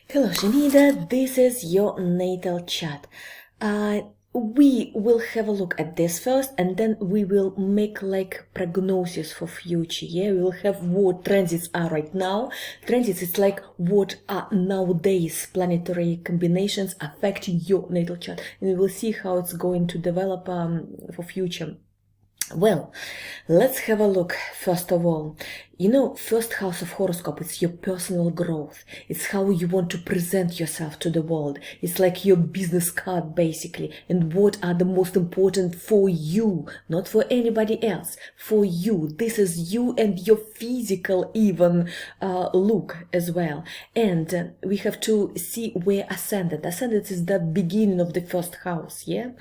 Hello, Shanida. This is your natal chart. We will have a look at this first, and then we will make like prognosis for future. Yeah, we will have what transits are right now. Transits is like what are nowadays planetary combinations affecting your natal chart, and we will see how it's going to develop for future. Well, let's have a look. First of all, first house of horoscope, it's your personal growth. It's how you want to present yourself to the world. It's like your business card, basically. And what are the most important for you, not for anybody else, for you. This is you and your physical even look as well. And we have to see where ascendant. Ascendant is the beginning of the first house, yeah?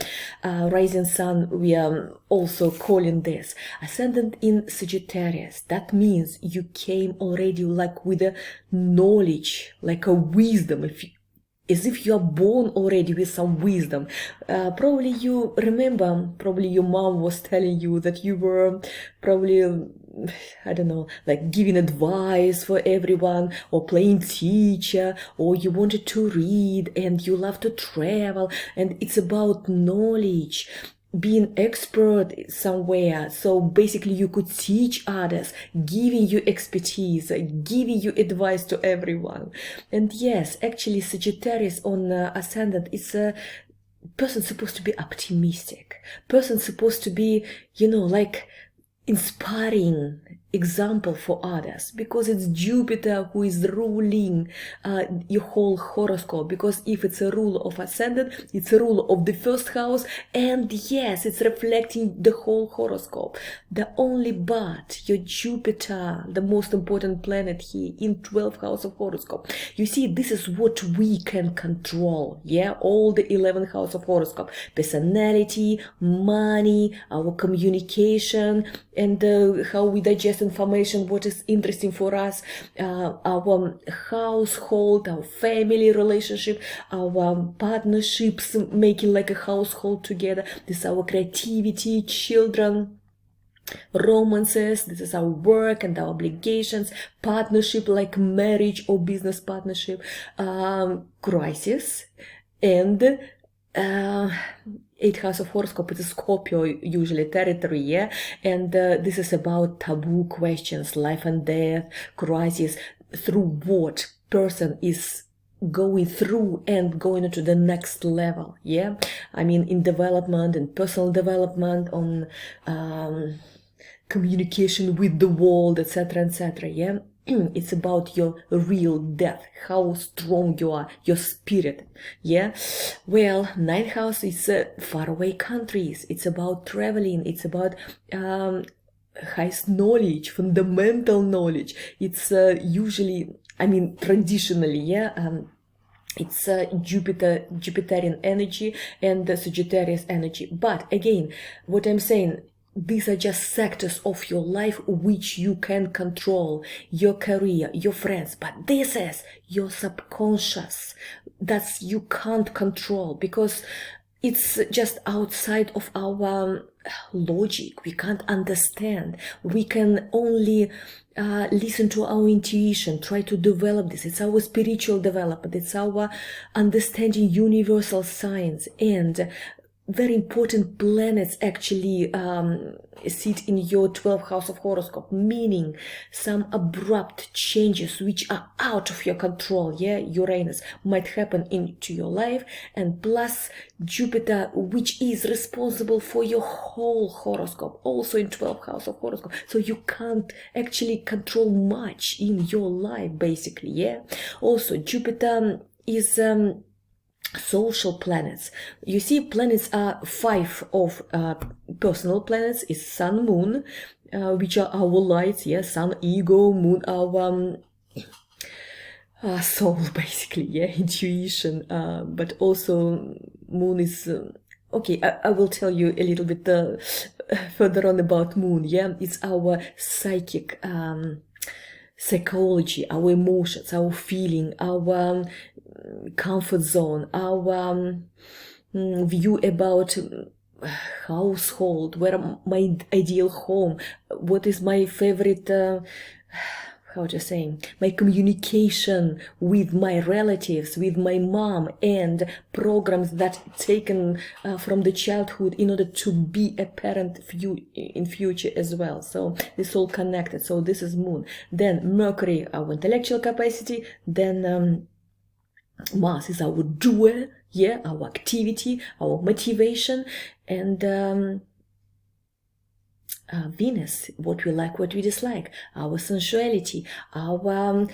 Rising sun, we are also calling this. Ascendant in Sagittarius. That means you came already like with a knowledge, like a wisdom, as if you are born already with some wisdom. Probably you remember, probably your mom was telling you that you were probably, I don't know, like giving advice for everyone, or playing teacher, or you wanted to read and you love to travel, and it's about knowledge, being expert somewhere. So basically you could teach others, giving you expertise, giving you advice to everyone. And yes, actually Sagittarius on ascendant is a person supposed to be optimistic, person supposed to be, like inspiring example for others, because it's Jupiter who is ruling your whole horoscope. Because if it's a rule of ascendant, it's a rule of the first house, and yes, it's reflecting the whole horoscope. The only but your Jupiter, the most important planet here in 12th house of horoscope. You see, this is what we can control, yeah, all the 11th house of horoscope: personality, money, our communication, and how we digest information, what is interesting for us, our household, our family relationship, our partnerships, making like a household together. This is our creativity, children, romances. This is our work and our obligations, partnership like marriage or business partnership, crisis, and 8th house of horoscope is a Scorpio, usually territory, yeah? And this is about taboo questions, life and death, crisis, through what person is going through and going into the next level, yeah? I mean, in development and personal development, on communication with the world, etc., yeah? It's about your real depth, how strong you are, your spirit, yeah? Well, 9th house is faraway countries. It's about traveling. It's about highest knowledge, fundamental knowledge. It's usually, I mean, traditionally, yeah? It's Jupiterian energy and Sagittarius energy. But again, what I'm saying, these are just sectors of your life which you can control, your career, your friends, but this is your subconscious. That's you can't control, because it's just outside of our logic. We can't understand. We can only listen to our intuition, try to develop this. It's our spiritual development. It's our understanding universal science. And very important planets actually sit in your 12th house of horoscope, meaning some abrupt changes which are out of your control, yeah, Uranus, might happen into your life. And plus Jupiter, which is responsible for your whole horoscope, also in 12th house of horoscope. So you can't actually control much in your life, basically, yeah. Also Jupiter is social planets. You see, planets are 5 of personal planets is Sun, Moon, which are our lights, yeah, Sun, ego, Moon, our soul, basically, yeah, intuition, but also Moon is okay, I will tell you a little bit further on about Moon, yeah. It's our psychic psychology, our emotions, our feeling, our comfort zone, our view about household, where my ideal home, what is my favorite how to say, my communication with my relatives, with my mom, and programs that taken from the childhood in order to be a parent in future as well. So this all connected. So this is Moon. Then Mercury, our intellectual capacity. Then Mars is our doer, yeah, our activity, our motivation, and Venus, what we like, what we dislike, our sensuality, our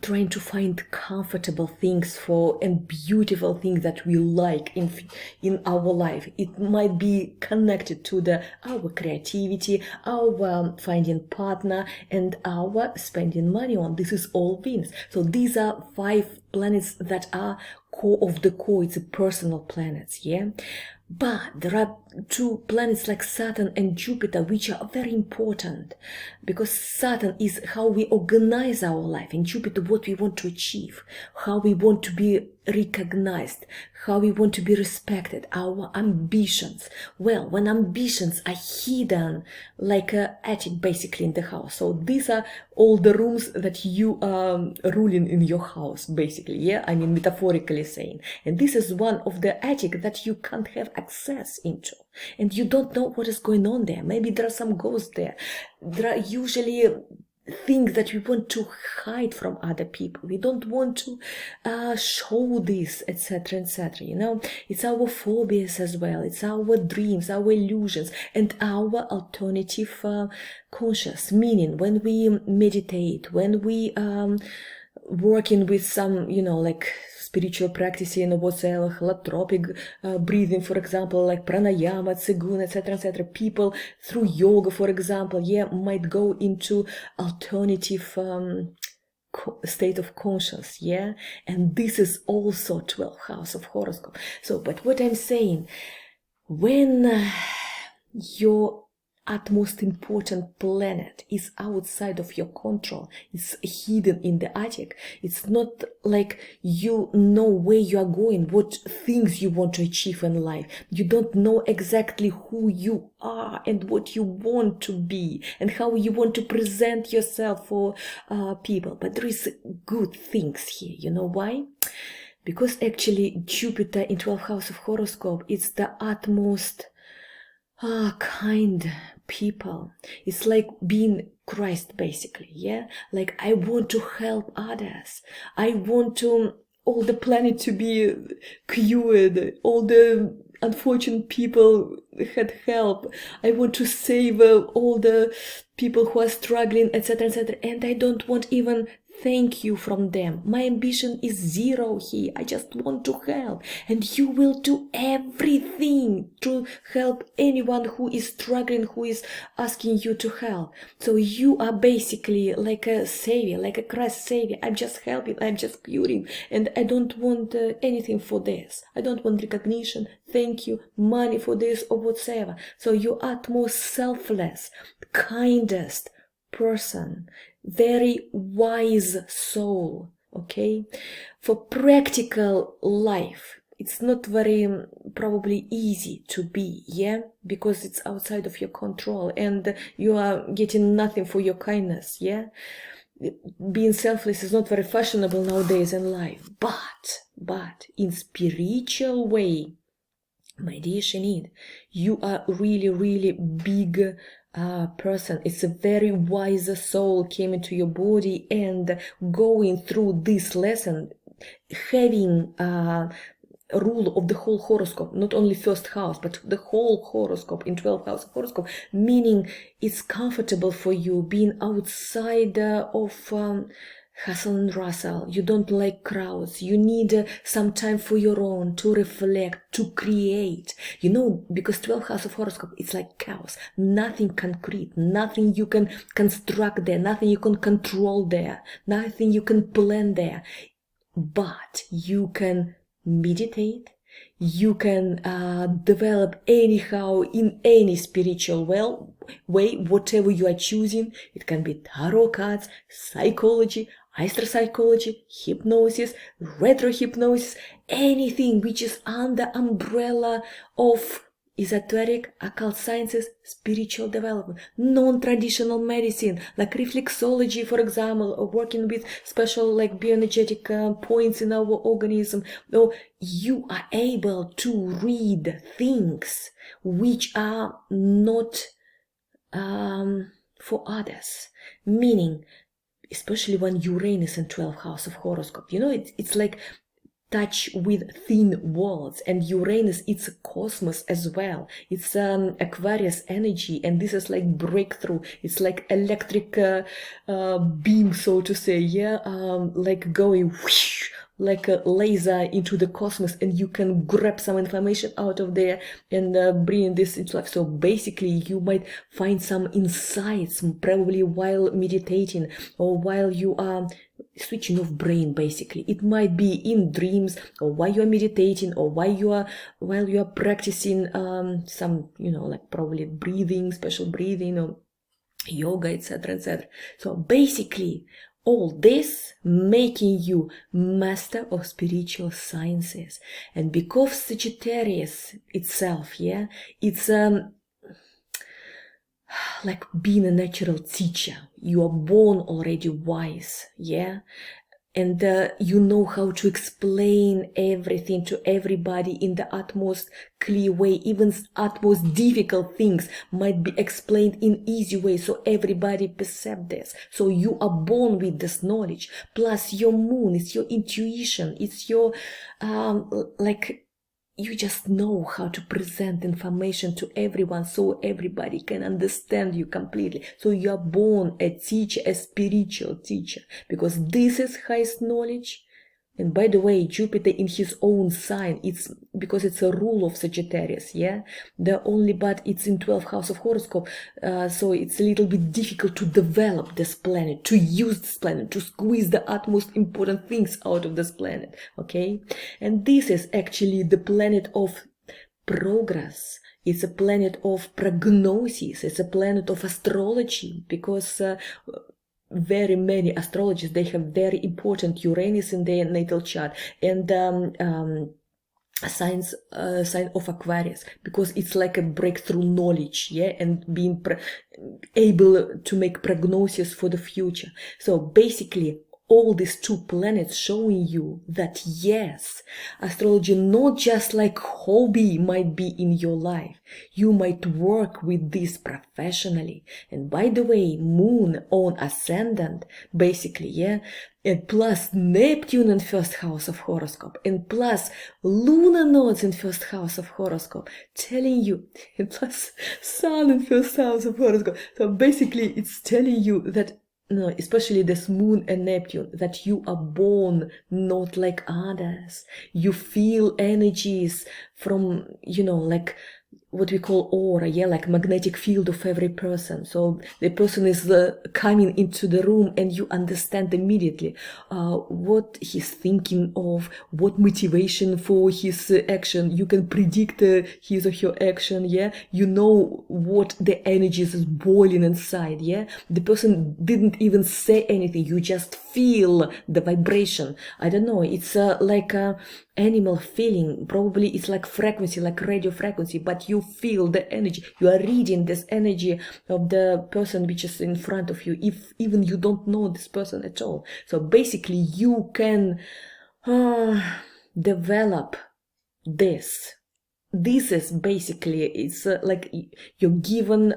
trying to find comfortable things for and beautiful things that we like in our life. It might be connected to our creativity, our finding partner, and our spending money on. This is all Venus. So these are 5 planets that are core of the core. It's a personal planets, yeah. But there are 2 planets like Saturn and Jupiter, which are very important, because Saturn is how we organize our life, and Jupiter what we want to achieve, how we want to be recognized, how we want to be respected, our ambitions. Well, when ambitions are hidden like an attic basically in the house, so these are all the rooms that you are ruling in your house basically, yeah, I mean metaphorically saying, and this is one of the attic that you can't have access into, and you don't know what is going on there. Maybe there are some ghosts there. There are usually things that we want to hide from other people. We don't want to show this, etc., etc. You know, it's our phobias as well. It's our dreams, our illusions, and our alternative conscious. Meaning, when we meditate, when we working with some, you know, like spiritual practicing or whatsoever, holotropic breathing, for example, like pranayama, tsugun, etc., etc. People through yoga, for example, yeah, might go into alternative state of conscious, yeah, and this is also 12th house of horoscope. So, but what I'm saying, when your utmost important planet is outside of your control, it's hidden in the attic, it's not like you know where you are going, what things you want to achieve in life, you don't know exactly who you are and what you want to be and how you want to present yourself for people. But there is good things here. You know why? Because actually Jupiter in 12th house of horoscope, it's the utmost kind people. It's like being Christ basically, yeah, like I want to help others, I want to all the planet to be cured, all the unfortunate people had help, I want to save all the people who are struggling, etc., etc., and I don't want even thank you from them. My ambition is zero here. I just want to help. And you will do everything to help anyone who is struggling, who is asking you to help. So you are basically like a savior, like a Christ savior. I'm just helping, I'm just curing. And I don't want anything for this. I don't want recognition, thank you, money for this or whatsoever. So you are utmost selfless, kindest person, very wise soul, okay? For practical life, it's not very probably easy to be, yeah? Because it's outside of your control and you are getting nothing for your kindness, yeah? Being selfless is not very fashionable nowadays in life, but in spiritual way, my dear Shanid, you are really, really big person. It's a very wise soul came into your body and going through this lesson, having rule of the whole horoscope, not only first house, but the whole horoscope in 12th house of horoscope, meaning it's comfortable for you being outside of hustle and rustle. You don't like crowds. You need some time for your own, to reflect, to create. You know, because 12th house of horoscope, it's like chaos. Nothing concrete, nothing you can construct there, nothing you can control there, nothing you can plan there. But you can meditate, you can develop anyhow in any spiritual way, whatever you are choosing. It can be tarot cards, psychology, astropsychology, hypnosis, retro hypnosis, anything which is under umbrella of esoteric, occult sciences, spiritual development, non-traditional medicine, like reflexology, for example, or working with special like bioenergetic points in our organism. Or you are able to read things which are not for others, meaning especially when Uranus in 12th house of horoscope, you know, it's like touch with thin walls, and Uranus, it's a cosmos as well. It's Aquarius energy, and this is like breakthrough. It's like electric beam, so to say, yeah, like going whoosh, like a laser into the cosmos, and you can grab some information out of there and bring this into life. So basically you might find some insights probably while meditating or while you are switching off brain. Basically it might be in dreams, or while you are meditating, or while you are practicing some, you know, like probably breathing, special breathing, or yoga, etc., etc. So basically all this making you master of spiritual sciences. And because Sagittarius itself, yeah, it's like being a natural teacher. You are born already wise, yeah, and you know how to explain everything to everybody in the utmost clear way. Even utmost difficult things might be explained in easy way, so everybody perceives this. So you are born with this knowledge. Plus your moon, it's your intuition, it's your like you just know how to present information to everyone so everybody can understand you completely. So you are born a teacher, a spiritual teacher, because this is highest knowledge. And by the way, Jupiter in his own sign, it's because it's a rule of Sagittarius, yeah? But it's in 12th house of horoscope, so it's a little bit difficult to develop this planet, to use this planet, to squeeze the utmost important things out of this planet, okay? And this is actually the planet of progress. It's a planet of prognosis. It's a planet of astrology, because very many astrologers, they have very important Uranus in their natal chart, and sign of Aquarius, because it's like a breakthrough knowledge, yeah, and being able to make prognosis for the future. So basically all these two planets showing you that yes, astrology not just like hobby might be in your life. You might work with this professionally. And by the way, moon on ascendant, basically, yeah, and plus Neptune in first house of horoscope, and plus lunar nodes in first house of horoscope, telling you, and plus sun in first house of horoscope. So basically it's telling you that, no, especially this moon and Neptune, that you are born not like others. You feel energies from, you know, like what we call aura, yeah, like magnetic field of every person. So the person is coming into the room, and you understand immediately what he's thinking of, what motivation for his action. You can predict his or her action, yeah. You know what the energies is boiling inside, yeah. The person didn't even say anything, you just feel the vibration. I don't know, it's like a animal feeling. Probably it's like frequency, like radio frequency, but you feel the energy. You are reading this energy of the person which is in front of you, if even you don't know this person at all. So basically you can develop this. This is basically, it's like you're given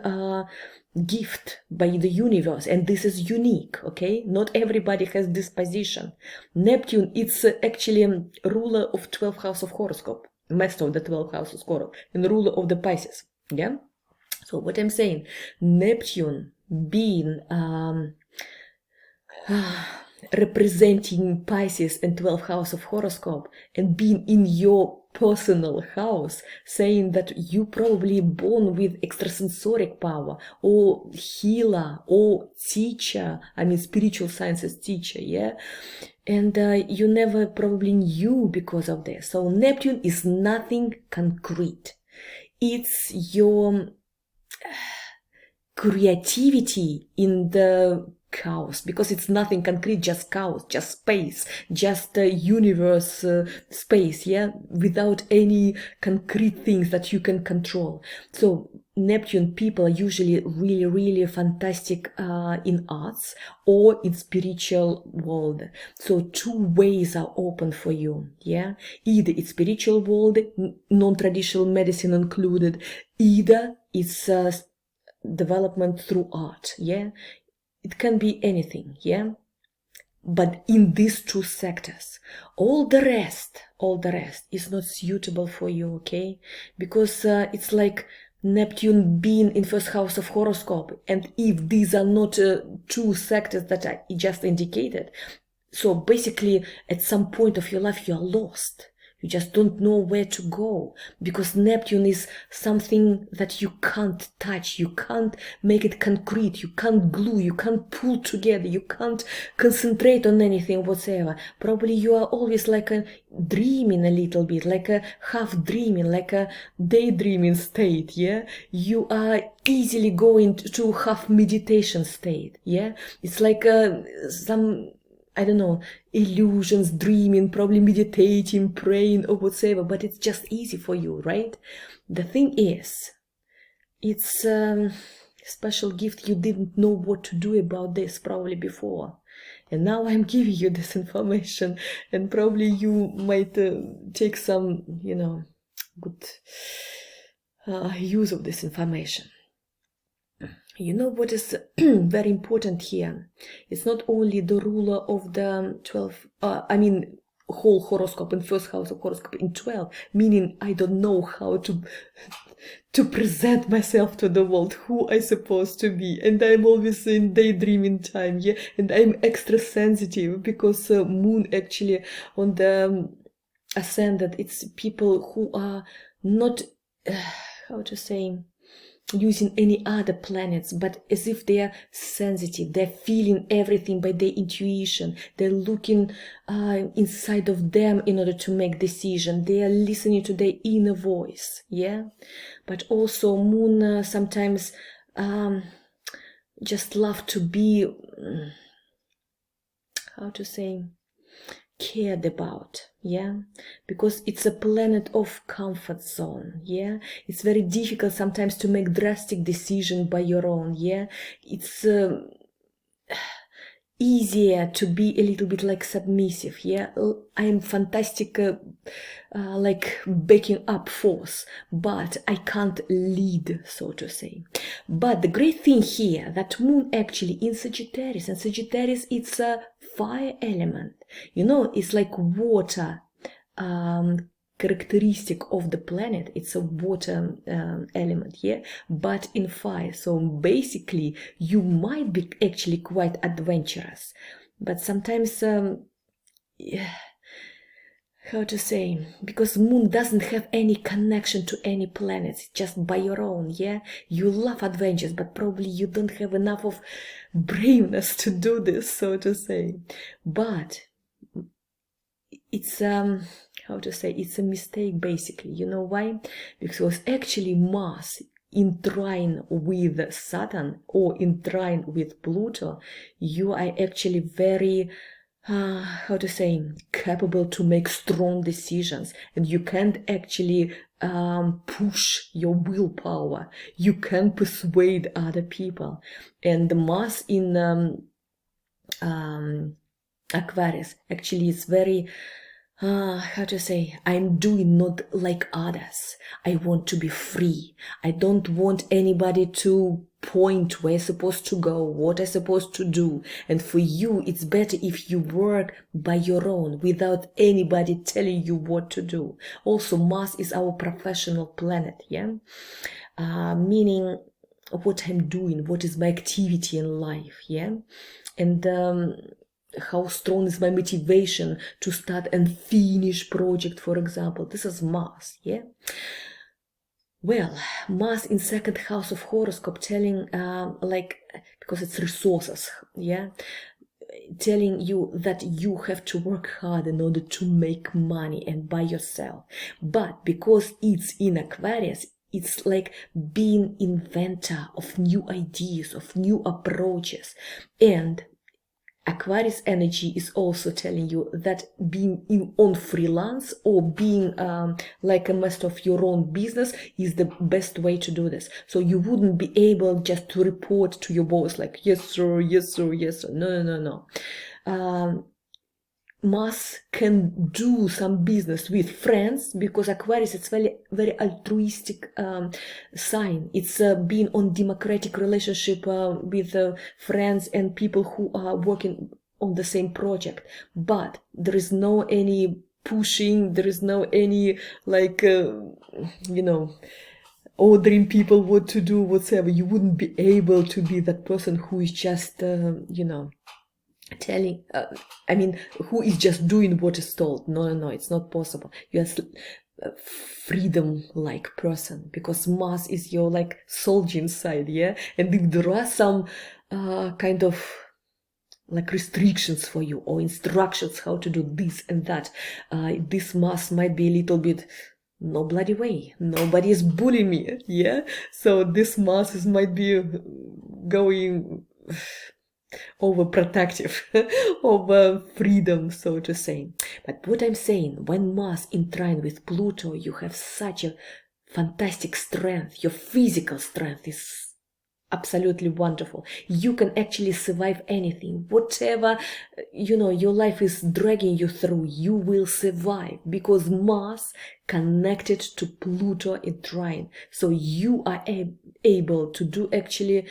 gift by the universe, and this is unique, okay? Not everybody has this position. Neptune, it's actually a ruler of 12th house of horoscope, master of the 12th house of horoscope, and ruler of the Pisces, yeah? So what I'm saying, Neptune being representing Pisces and 12th house of horoscope, and being in your personal house, saying that you probably born with extrasensoric power, or healer, or teacher, I mean spiritual sciences teacher, yeah, and you never probably knew because of this. So Neptune is nothing concrete. It's your creativity in the chaos, because it's nothing concrete, just chaos, just space, just universe space, yeah, without any concrete things that you can control. So Neptune people are usually really, really fantastic in arts or in spiritual world. So two ways are open for you, yeah. Either it's spiritual world, non-traditional medicine included, either it's development through art, yeah. It can be anything, yeah. But in these two sectors, all the rest is not suitable for you, okay? Because it's like Neptune being in first house of horoscope, and if these are not two sectors that I just indicated, so basically at some point of your life you are lost. You just don't know where to go, because Neptune is something that you can't touch, you can't make it concrete, you can't glue, you can't pull together, you can't concentrate on anything whatsoever. Probably you are always like a dreaming a little bit, like a half dreaming, like a daydreaming state, yeah? You are easily going to half meditation state, yeah? It's like some, I don't know, illusions, dreaming, probably meditating, praying or whatever, but it's just easy for you, right? The thing is, it's a special gift. You didn't know what to do about this probably before. And now I'm giving you this information, and probably you might take some, good use of this information. You know what is very important here? It's not only the ruler of the 12, whole horoscope in first house of horoscope in 12, meaning I don't know how to present myself to the world, who I supposed to be, and I'm always in daydreaming time, yeah, and I'm extra sensitive because moon actually on the ascendant, it's people who are not, how to say, using any other planets, but as if they are sensitive, they're feeling everything by their intuition, they're looking inside of them in order to make decision, they are listening to their inner voice, yeah. But also moon sometimes just love to be, how to say, cared about, yeah, because it's a planet of comfort zone, yeah. It's very difficult sometimes to make drastic decision by your own, yeah. It's easier to be a little bit like submissive, yeah. I'm fantastic like backing up force, but I can't lead, so to say. But the great thing here that moon actually in Sagittarius, and Sagittarius it's a fire element, it's like water characteristic of the planet. It's a water element, yeah, but in fire. So basically you might be actually quite adventurous, but sometimes yeah, how to say, because moon doesn't have any connection to any planets, just by your own, yeah. You love adventures, but probably you don't have enough of braveness to do this, so to say. But it's how to say, it's a mistake basically. You know why? Because actually Mars in trine with Saturn or in trine with Pluto, you are actually very how to say, capable to make strong decisions, and you can't actually push your willpower, you can persuade other people. And the Mars in Aquarius actually is very how to say, I'm doing not like others. I want to be free. I don't want anybody to point where I'm supposed to go, what I'm supposed to do. And for you, it's better if you work by your own without anybody telling you what to do. Also, Mars is our professional planet, yeah? Meaning what I'm doing, what is my activity in life, yeah? And how strong is my motivation to start and finish project, for example. This is Mars, yeah? Well, Mars in second house of horoscope telling, like, because it's resources, yeah? Telling you that you have to work hard in order to make money and by yourself. But because it's in Aquarius, it's like being inventor of new ideas, of new approaches. And Aquarius energy is also telling you that being on freelance or being like a master of your own business is the best way to do this. So you wouldn't be able just to report to your boss like, yes sir, yes sir, yes sir. No. Mars can do some business with friends, because Aquarius, it's very altruistic sign. It's being on democratic relationship with friends and people who are working on the same project. But there is no any pushing, there is no any like ordering people what to do, whatever. You wouldn't be able to be that person who is just telling who is just doing what is told. No, it's not possible. You are a freedom like person, because Mars is your like soldier inside, yeah. And if there are some kind of like restrictions for you or instructions how to do this and that, this Mars might be a little bit, no bloody way, nobody is bullying me, yeah. So this Mars might be going overprotective, over freedom, so to say. But what I'm saying, when Mars in trine with Pluto, you have such a fantastic strength. Your physical strength is absolutely wonderful. You can actually survive anything, whatever your life is dragging you through. You will survive, because Mars connected to Pluto in trine. So you are able to do actually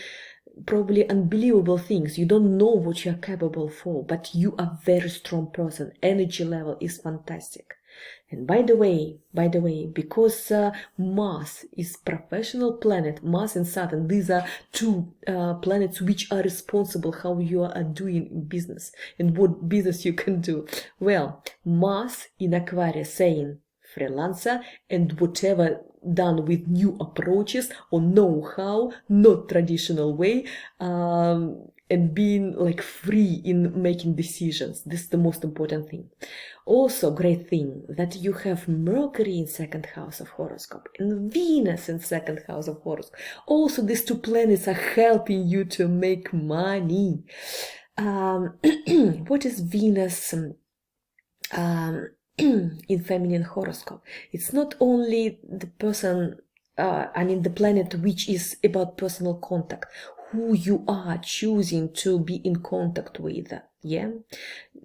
probably unbelievable things. You don't know what you are capable for, but you are a very strong person. Energy level is fantastic. And by the way, because Mars is professional planet, Mars and Saturn, these are two planets which are responsible how you are doing business and what business you can do. Well, Mars in Aquarius saying freelancer and whatever done with new approaches or know-how, not traditional way, and being like free in making decisions. This is the most important thing. Also, great thing that you have Mercury in second house of horoscope and Venus in second house of horoscope. Also, these two planets are helping you to make money. What is Venus in feminine horoscope? It's not only the person, the planet which is about personal contact, who you are choosing to be in contact with, yeah.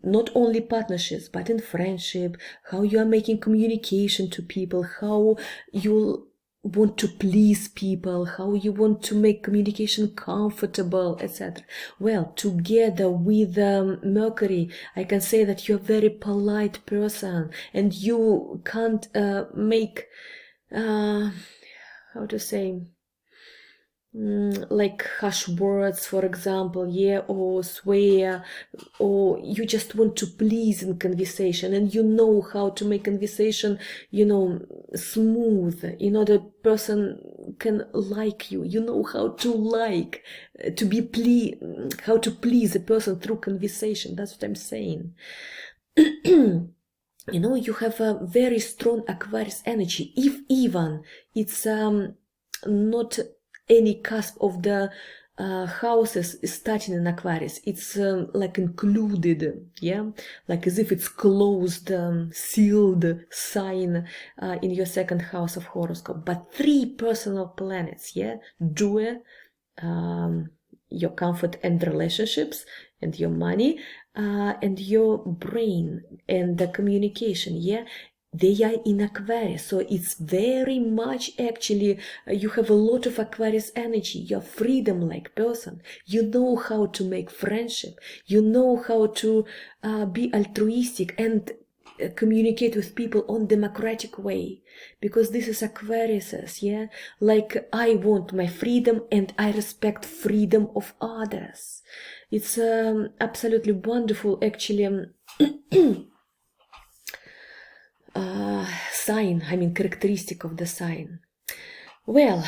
Not only partnerships, but in friendship, how you are making communication to people, how you want to please people, how you want to make communication comfortable, etc. Well, together with Mercury, I can say that you're a very polite person, and you can't make how to say, like harsh words, for example, yeah, or swear, or you just want to please in conversation, and you know how to make conversation, smooth, the person can like you. You know how to like, how to please a person through conversation. That's what I'm saying. You have a very strong Aquarius energy, if even it's not any cusp of the houses starting in Aquarius. It's like included, yeah, like as if it's closed, sealed sign in your second house of horoscope. But 3 personal planets, yeah, Jue, your comfort and relationships and your money, and your brain and the communication, yeah, they are in Aquarius. So it's very much actually, you have a lot of Aquarius energy. You're a freedom-like person. You know how to make friendship. You know how to be altruistic and communicate with people on democratic way, because this is Aquarius, yeah, like I want my freedom and I respect freedom of others. It's absolutely wonderful actually sign, characteristic of the sign. Well,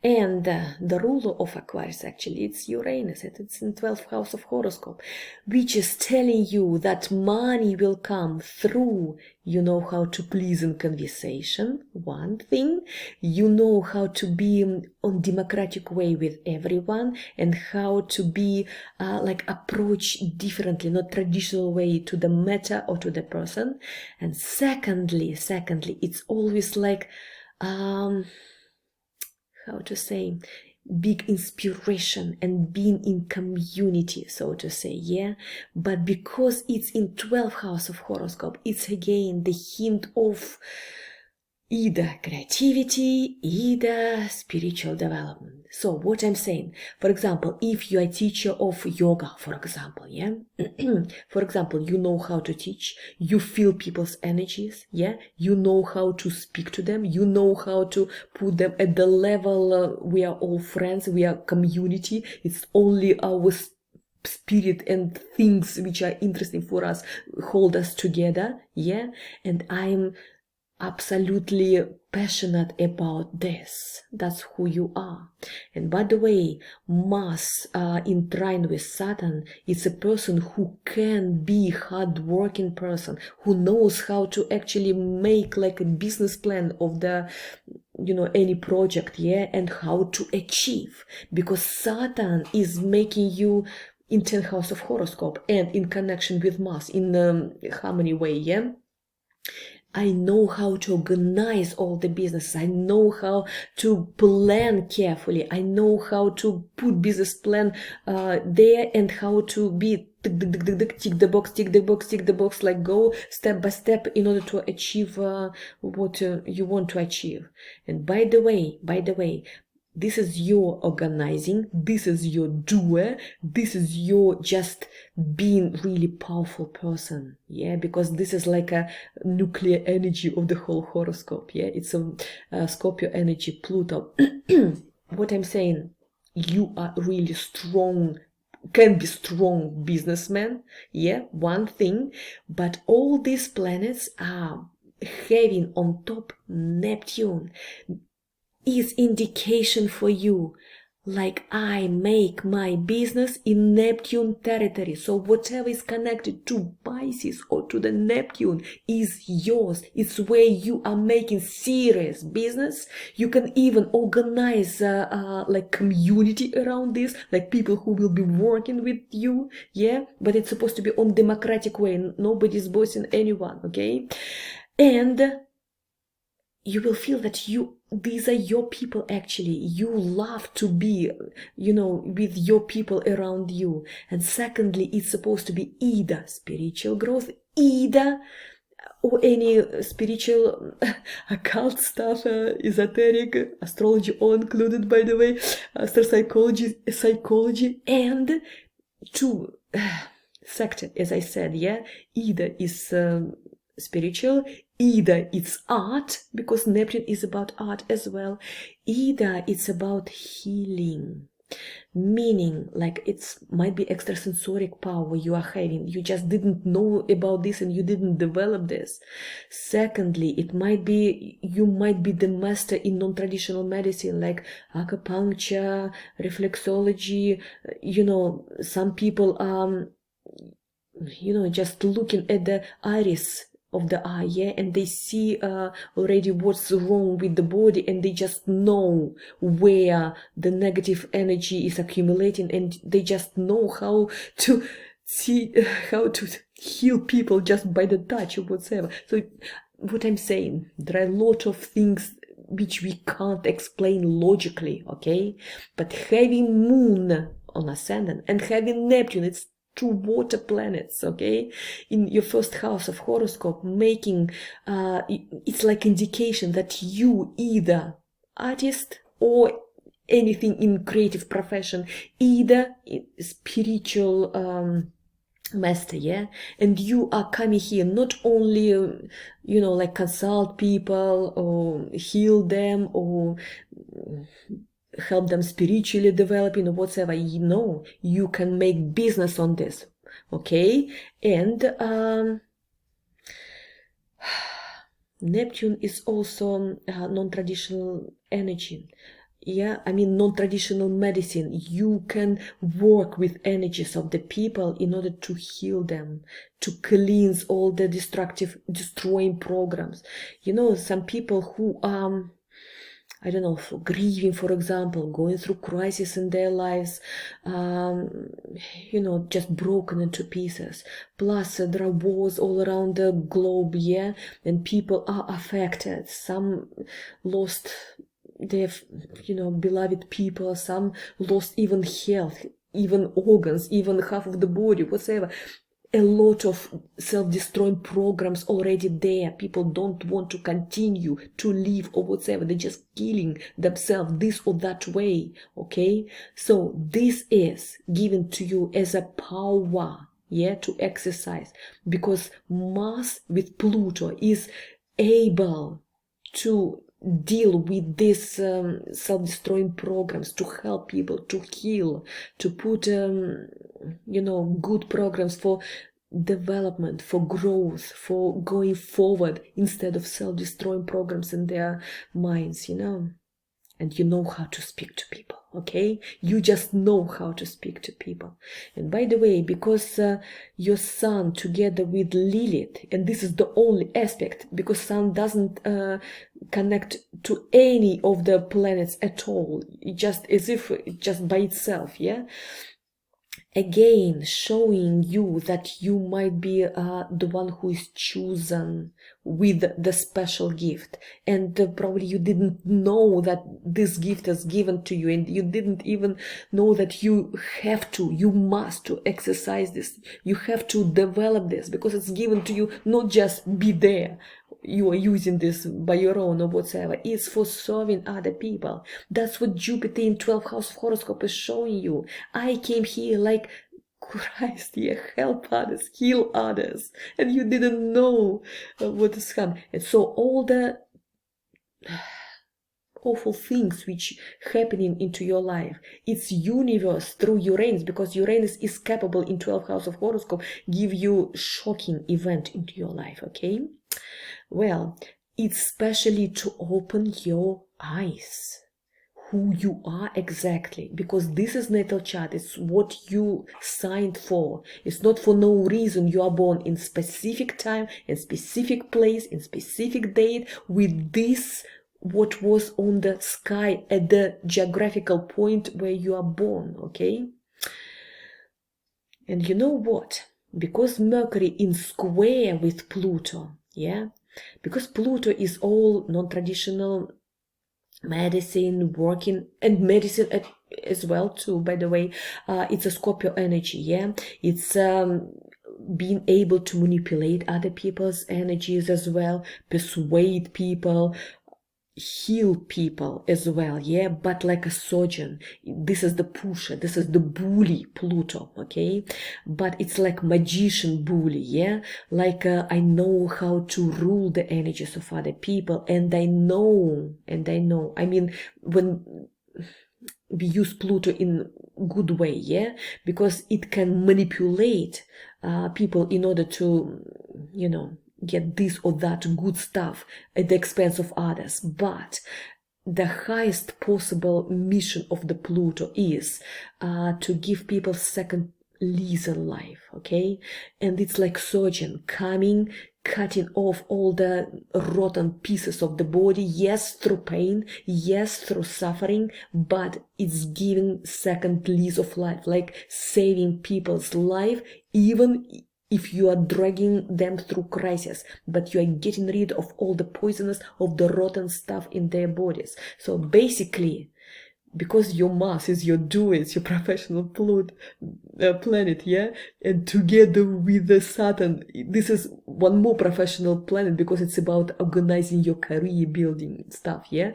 And the ruler of Aquarius, actually, it's Uranus. It's in 12th house of horoscope, which is telling you that money will come through, you know how to please in conversation, one thing. You know how to be on democratic way with everyone, and how to be like approach differently, not traditional way to the matter or to the person. And secondly, it's always like how to say, big inspiration and being in community, so to say, yeah. But because it's in 12th house of horoscope, it's again the hint of either creativity, either spiritual development. So what I'm saying, for example, if you are a teacher of yoga, for example, yeah, for example, you know how to teach, you feel people's energies, yeah, you know how to speak to them, you know how to put them at the level, we are all friends, we are community, it's only our spirit and things which are interesting for us hold us together, yeah. And I'm absolutely passionate about this. That's who you are. And by the way, Mars in trine with Saturn, it's a person who can be hard-working person, who knows how to actually make like a business plan of the, you know, any project, yeah, and how to achieve, because Saturn is making you in 10th house of horoscope and in connection with Mars in harmony way, yeah. I know how to organize all the businesses. I know how to plan carefully. I know how to put business plan there, and how to be tick the box, tick the box, like go step by step in order to achieve what you want to achieve. And by the way, this is your organizing, this is your doer, this is your just being really powerful person, yeah, because this is like a nuclear energy of the whole horoscope, yeah, it's a Scorpio energy, Pluto. What I'm saying, you are really strong, can be strong businessman, yeah, one thing, but all these planets are having on top Neptune is indication for you, like I make my business in Neptune territory. So whatever is connected to Pisces or to the Neptune is yours. It's where you are making serious business. You can even organize like community around this, like people who will be working with you, yeah, but it's supposed to be on democratic way. Nobody's bossing anyone, okay? And you will feel that these are your people, actually. You love to be, you know, with your people around you. And secondly, it's supposed to be either spiritual growth, either or any spiritual occult stuff, esoteric, astrology all included, by the way, psychology, and two sector, as I said, yeah, either is spiritual, either it's art, because Neptune is about art as well, either it's about healing, meaning like it's might be extrasensoric power you are having, you just didn't know about this and you didn't develop this. Secondly, it might be you might be the master in non-traditional medicine, like acupuncture, reflexology, you know, some people you know, just looking at the iris of the eye, yeah, and they see already what's wrong with the body, and they just know where the negative energy is accumulating, and they just know how to see how to heal people just by the touch or whatever. So what I'm saying, there are a lot of things which we can't explain logically, okay, but having Moon on ascendant and having Neptune, it's two water planets, okay, in your first house of horoscope, making it's like indication that you either artist or anything in creative profession, either spiritual master, yeah, and you are coming here not only you know, like consult people or heal them or help them spiritually developing or whatever, you know, you can make business on this, okay? And Neptune is also non-traditional energy. yeah, I mean, non-traditional medicine. You can work with energies of the people in order to heal them, to cleanse all the destructive, destroying programs. You know, some people who I don't know, for grieving, for example, going through crisis in their lives, you know, just broken into pieces. Plus, there are wars all around the globe, yeah, and people are affected. Some lost their, you know, beloved people. Some lost even health, even organs, even half of the body, whatever. A lot of self-destroying programs already there. People don't want to continue to live or whatever. They're just killing themselves this or that way. Okay, so this is given to you as a power, yeah, to exercise, because Mars with Pluto is able to deal with these self-destroying programs, to help people, to heal, to put you know, good programs for development, for growth, for going forward, instead of self-destroying programs in their minds, you know. And you know how to speak to people, okay? You just know how to speak to people. And by the way, because your sun together with Lilith, and this is the only aspect, because sun doesn't connect to any of the planets at all, just as if just by itself, yeah? Again, showing you that you might be the one who is chosen with the special gift, and probably you didn't know that this gift is given to you, and you didn't even know that you have to, you must to exercise this, you have to develop this, because it's given to you, not just be there, you are using this by your own or whatever. It's for serving other people. That's what Jupiter in 12th house horoscope is showing you. I came here like Christ, yeah, help others, heal others, and you didn't know what is coming. And so all the awful things which happening into your life, it's universe through Uranus, because Uranus is capable in 12th house of horoscope give you shocking event into your life. Okay, well, it's especially to open your eyes who you are exactly, because this is natal chart. It's what you signed for. It's not for no reason. You are born in specific time, in specific place, in specific date, with this what was on the sky at the geographical point where you are born. Okay, and you know what, because Mercury in square with Pluto, yeah, because Pluto is all non-traditional medicine, working, and medicine as well too, by the way. It's a Scorpio energy, yeah. It's being able to manipulate other people's energies as well, persuade people, heal people as well, yeah, but like a surgeon. This is the pusher, this is the bully Pluto, okay, but it's like magician bully, yeah, like I know how to rule the energies of other people, and I know, I mean, when we use Pluto in good way, yeah, because it can manipulate people in order to, you know, get this or that good stuff at the expense of others. But the highest possible mission of the Pluto is to give people second lease in life, okay? And it's like surgeon coming, cutting off all the rotten pieces of the body, yes, through pain, yes, through suffering, but it's giving second lease of life, like saving people's life, even if you are dragging them through crisis, but you are getting rid of all the poisonous, of the rotten stuff in their bodies. So basically, because your Mars is your doer, it's your professional planet, yeah, and together with the Saturn, this is one more professional planet, because it's about organizing your career, building stuff, yeah.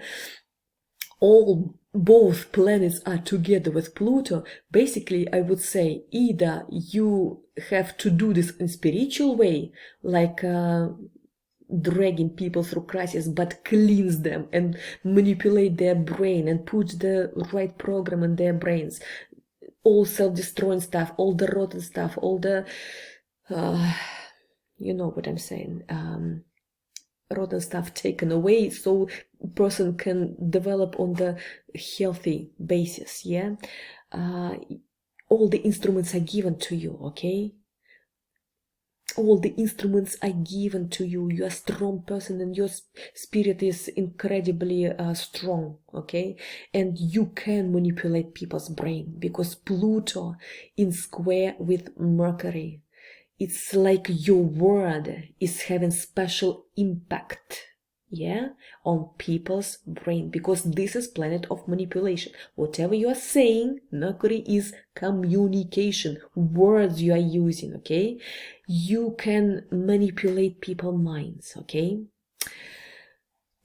Both planets are together with Pluto. Basically, I would say either you have to do this in spiritual way, like dragging people through crisis, but cleanse them and manipulate their brain and put the right program in their brains, all self-destroying stuff, all the rotten stuff, all the you know what I'm saying, rotten stuff taken away, so person can develop on the healthy basis. Yeah, all the instruments are given to you. Okay, all the instruments are given to you. You're a strong person and your spirit is incredibly strong. Okay, and you can manipulate people's brain because Pluto in square with Mercury, it's like your word is having special impact, yeah, on people's brain, because this is planet of manipulation. Whatever you are saying, Mercury is communication, words you are using. Okay, you can manipulate people's minds. Okay,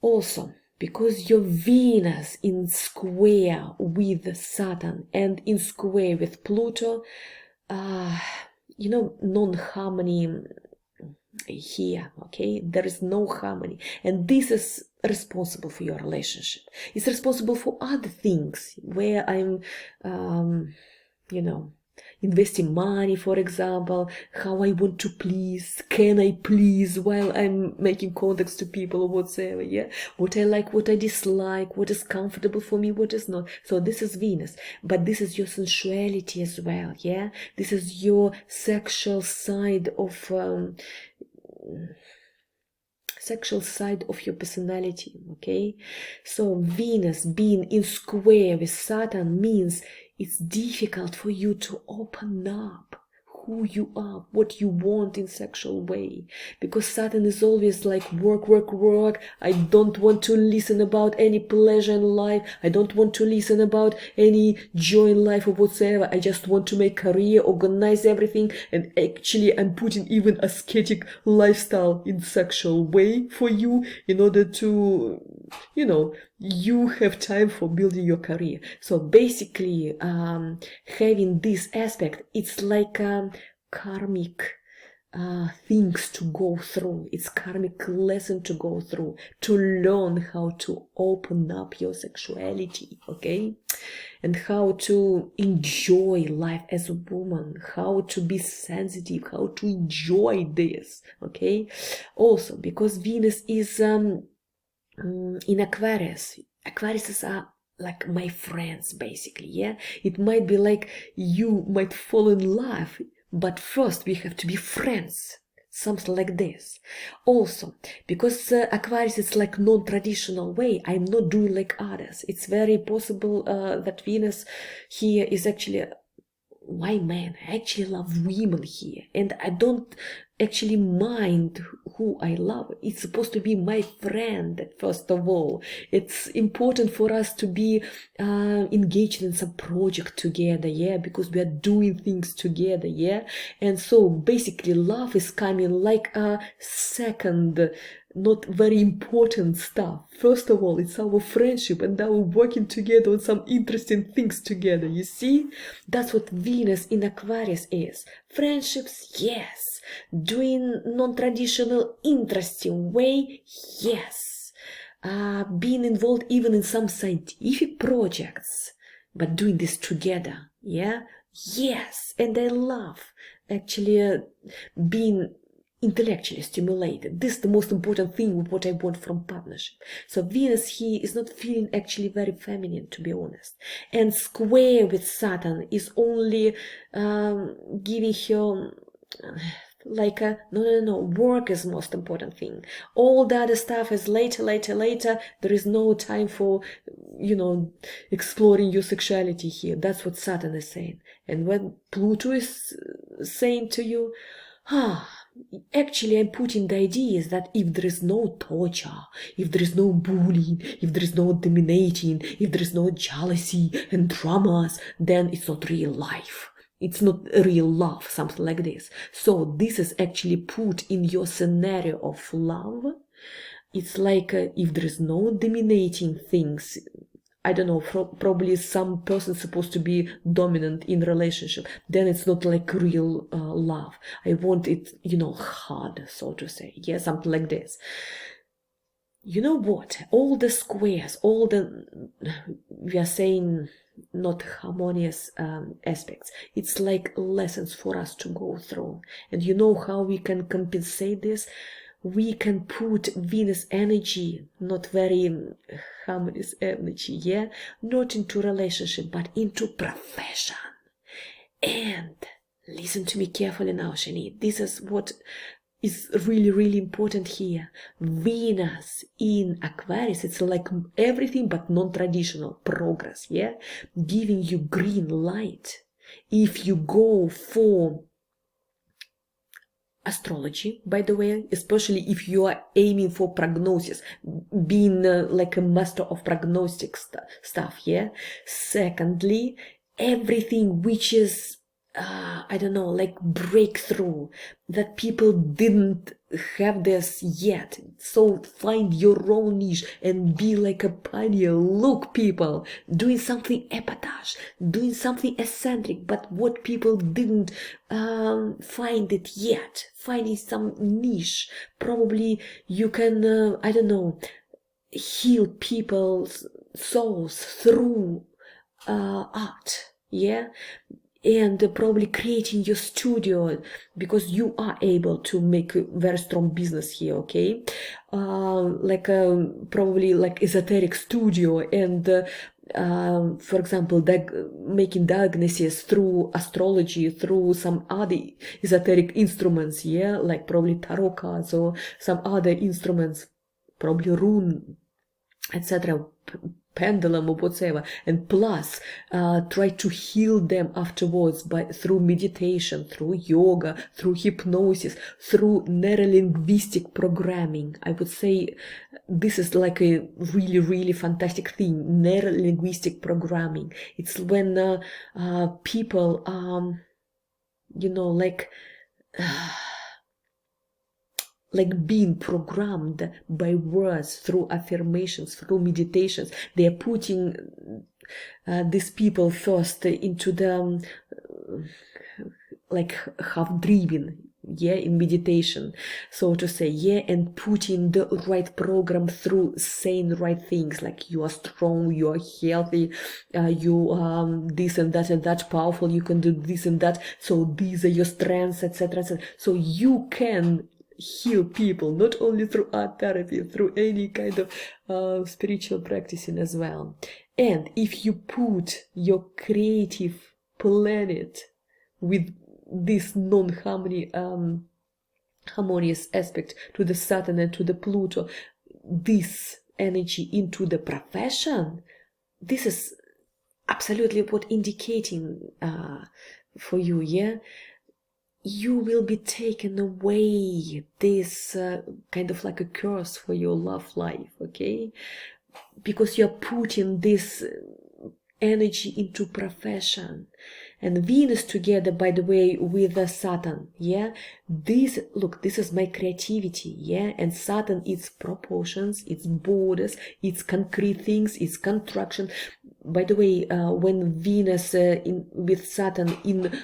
also because your Venus in square with Saturn and in square with Pluto, non-harmony here. Okay, there is no harmony, and this is responsible for your relationship. It's responsible for other things where I'm investing money, for example, how I want to please, can I please while I'm making contacts to people or whatsoever. Yeah, what I like, what I dislike, what is comfortable for me, what is not. So this is Venus, but this is your sensuality as well. Yeah, this is your sexual side of your personality. Okay, so Venus being in square with Saturn means it's difficult for you to open up who you are, what you want in sexual way, because Saturn is always like work, work, work. I don't want to listen about any pleasure in life. I don't want to listen about any joy in life or whatsoever. I just want to make career, organize everything, and actually I'm putting even ascetic lifestyle in sexual way for you in order to, you have time for building your career. So basically, having this aspect, it's like karmic things to go through. It's karmic lesson to go through, to learn how to open up your sexuality. Okay, and how to enjoy life as a woman, how to be sensitive, how to enjoy this. Okay, also because Venus is in Aquarius. Aquariuses are like my friends, basically. Yeah, it might be like you might fall in love, but first we have to be friends, something like this. Also because Aquarius is like non-traditional way, I'm not doing like others. It's very possible that Venus here is actually my man. I actually love women here, and I don't actually mind who I love. It's supposed to be my friend, first of all. It's important for us to be engaged in some project together, yeah, because we are doing things together, yeah. And so basically love is coming like a second, not very important stuff. First of all, it's our friendship and our working together on some interesting things together. You see, that's what Venus in Aquarius is. Friendships, yes. Doing non-traditional, interesting way, yes. Being involved even in some scientific projects, but doing this together, yeah, yes. And I love actually being intellectually stimulated. This is the most important thing with what I want from partnership. So Venus here is not feeling actually very feminine, to be honest. And square with Saturn is only giving her like a no, work is most important thing. All the other stuff is later. There is no time for exploring your sexuality here. That's what Saturn is saying. And when Pluto is saying to you, actually I'm putting the ideas that if there is no torture, if there is no bullying, if there is no dominating, if there is no jealousy and dramas, then it's not real life. It's not real love, something like this. So this is actually put in your scenario of love. It's like if there is no dominating things, I don't know, probably some person supposed to be dominant in relationship, then it's not like real love. I want it, hard, so to say. Yeah, something like this. You know what? All the squares, we are saying not harmonious aspects. It's like lessons for us to go through. And you know how we can compensate this? we can put Venus energy, not very harmonious energy, yeah, not into relationship, but into profession. And listen to me carefully now, Shani. This is what is really, really important here. Venus in Aquarius, it's like everything but non-traditional progress, yeah? Giving you green light. If you go for astrology, by the way, especially if you are aiming for prognosis, being like a master of prognostic stuff, yeah? Secondly, everything which is I don't know, like breakthrough, that people didn't have this yet. So find your own niche and be like a pioneer. Look, people, doing something epotage, doing something eccentric, but what people didn't find it yet, finding some niche. Probably you can, I don't know, heal people's souls through art, yeah? And probably creating your studio, because you are able to make a very strong business here, okay? Like probably like esoteric studio, and for example, making diagnosis through astrology, through some other esoteric instruments, yeah, like probably tarot cards or some other instruments, probably rune, etc., pendulum or whatever, and plus try to heal them afterwards through meditation, through yoga, through hypnosis, through neurolinguistic programming. I would say this is like a really, really fantastic thing, neurolinguistic programming. It's when people you know, like being programmed by words, through affirmations, through meditations. They are putting these people first into the like half dreaming, yeah, in meditation, so to say, yeah, and putting the right program through saying right things, like you are strong, you are healthy, you this and that powerful, you can do this and that, so these are your strengths, etc., etc. So you can heal people not only through art therapy, through any kind of spiritual practicing as well. And if you put your creative planet with this non-harmony harmonious aspect to the Saturn and to the Pluto, this energy into the profession, this is absolutely what indicating for you, yeah? You will be taken away this kind of like a curse for your love life, okay? Because you're putting this energy into profession. And Venus together, by the way, with Saturn, yeah? This, look, this is my creativity, yeah? And Saturn, its proportions, its borders, its concrete things, its construction. By the way, when Venus with Saturn in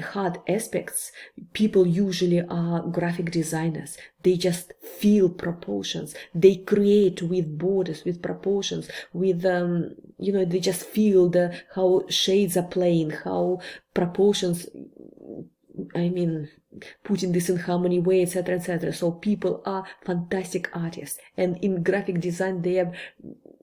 hard aspects, people usually are graphic designers. They just feel proportions. They create with borders, with proportions, with, you know, they just feel how shades are playing, how proportions, I mean, putting this in harmony way, etc., etc. So people are fantastic artists, and in graphic design they are,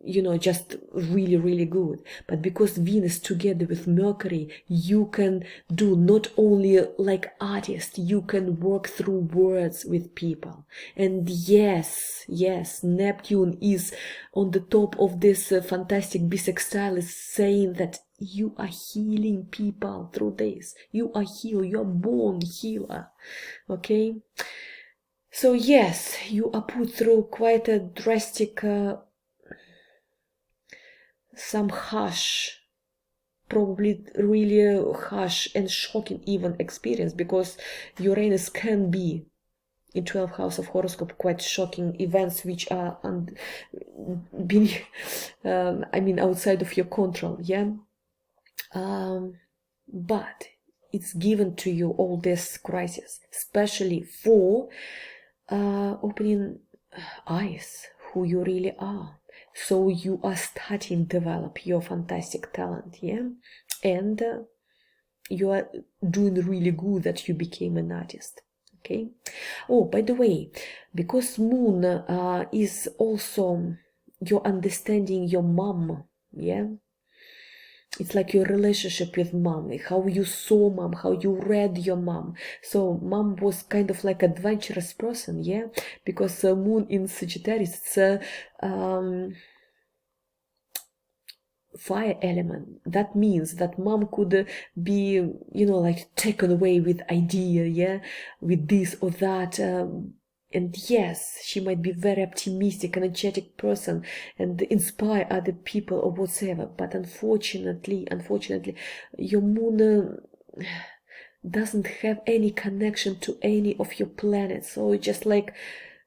you know, just really, really good. But because Venus together with Mercury, you can do not only like artist, you can work through words with people. And yes, Neptune is on the top of this fantastic bisextile, is saying that you are healing people through this. You are healed. You are born healer. Okay? So yes, you are put through quite a drastic, some harsh, probably really harsh and shocking even experience, because Uranus can be in 12th house of horoscope quite shocking events which are I mean outside of your control, yeah? But it's given to you, all this crisis, especially for opening eyes who you really are. So you are starting to develop your fantastic talent, yeah? And you are doing really good that you became an artist, okay? Oh, by the way, because moon is also your understanding your mom, yeah? It's like your relationship with mom, how you saw mom, how you read your mom. So mom was kind of like adventurous person, yeah? Because moon in Sagittarius, it's a fire element. That means that mom could be, like taken away with idea, yeah? With this or that. And yes, she might be very optimistic, energetic person and inspire other people or whatever. But unfortunately, your moon doesn't have any connection to any of your planets. So it's just like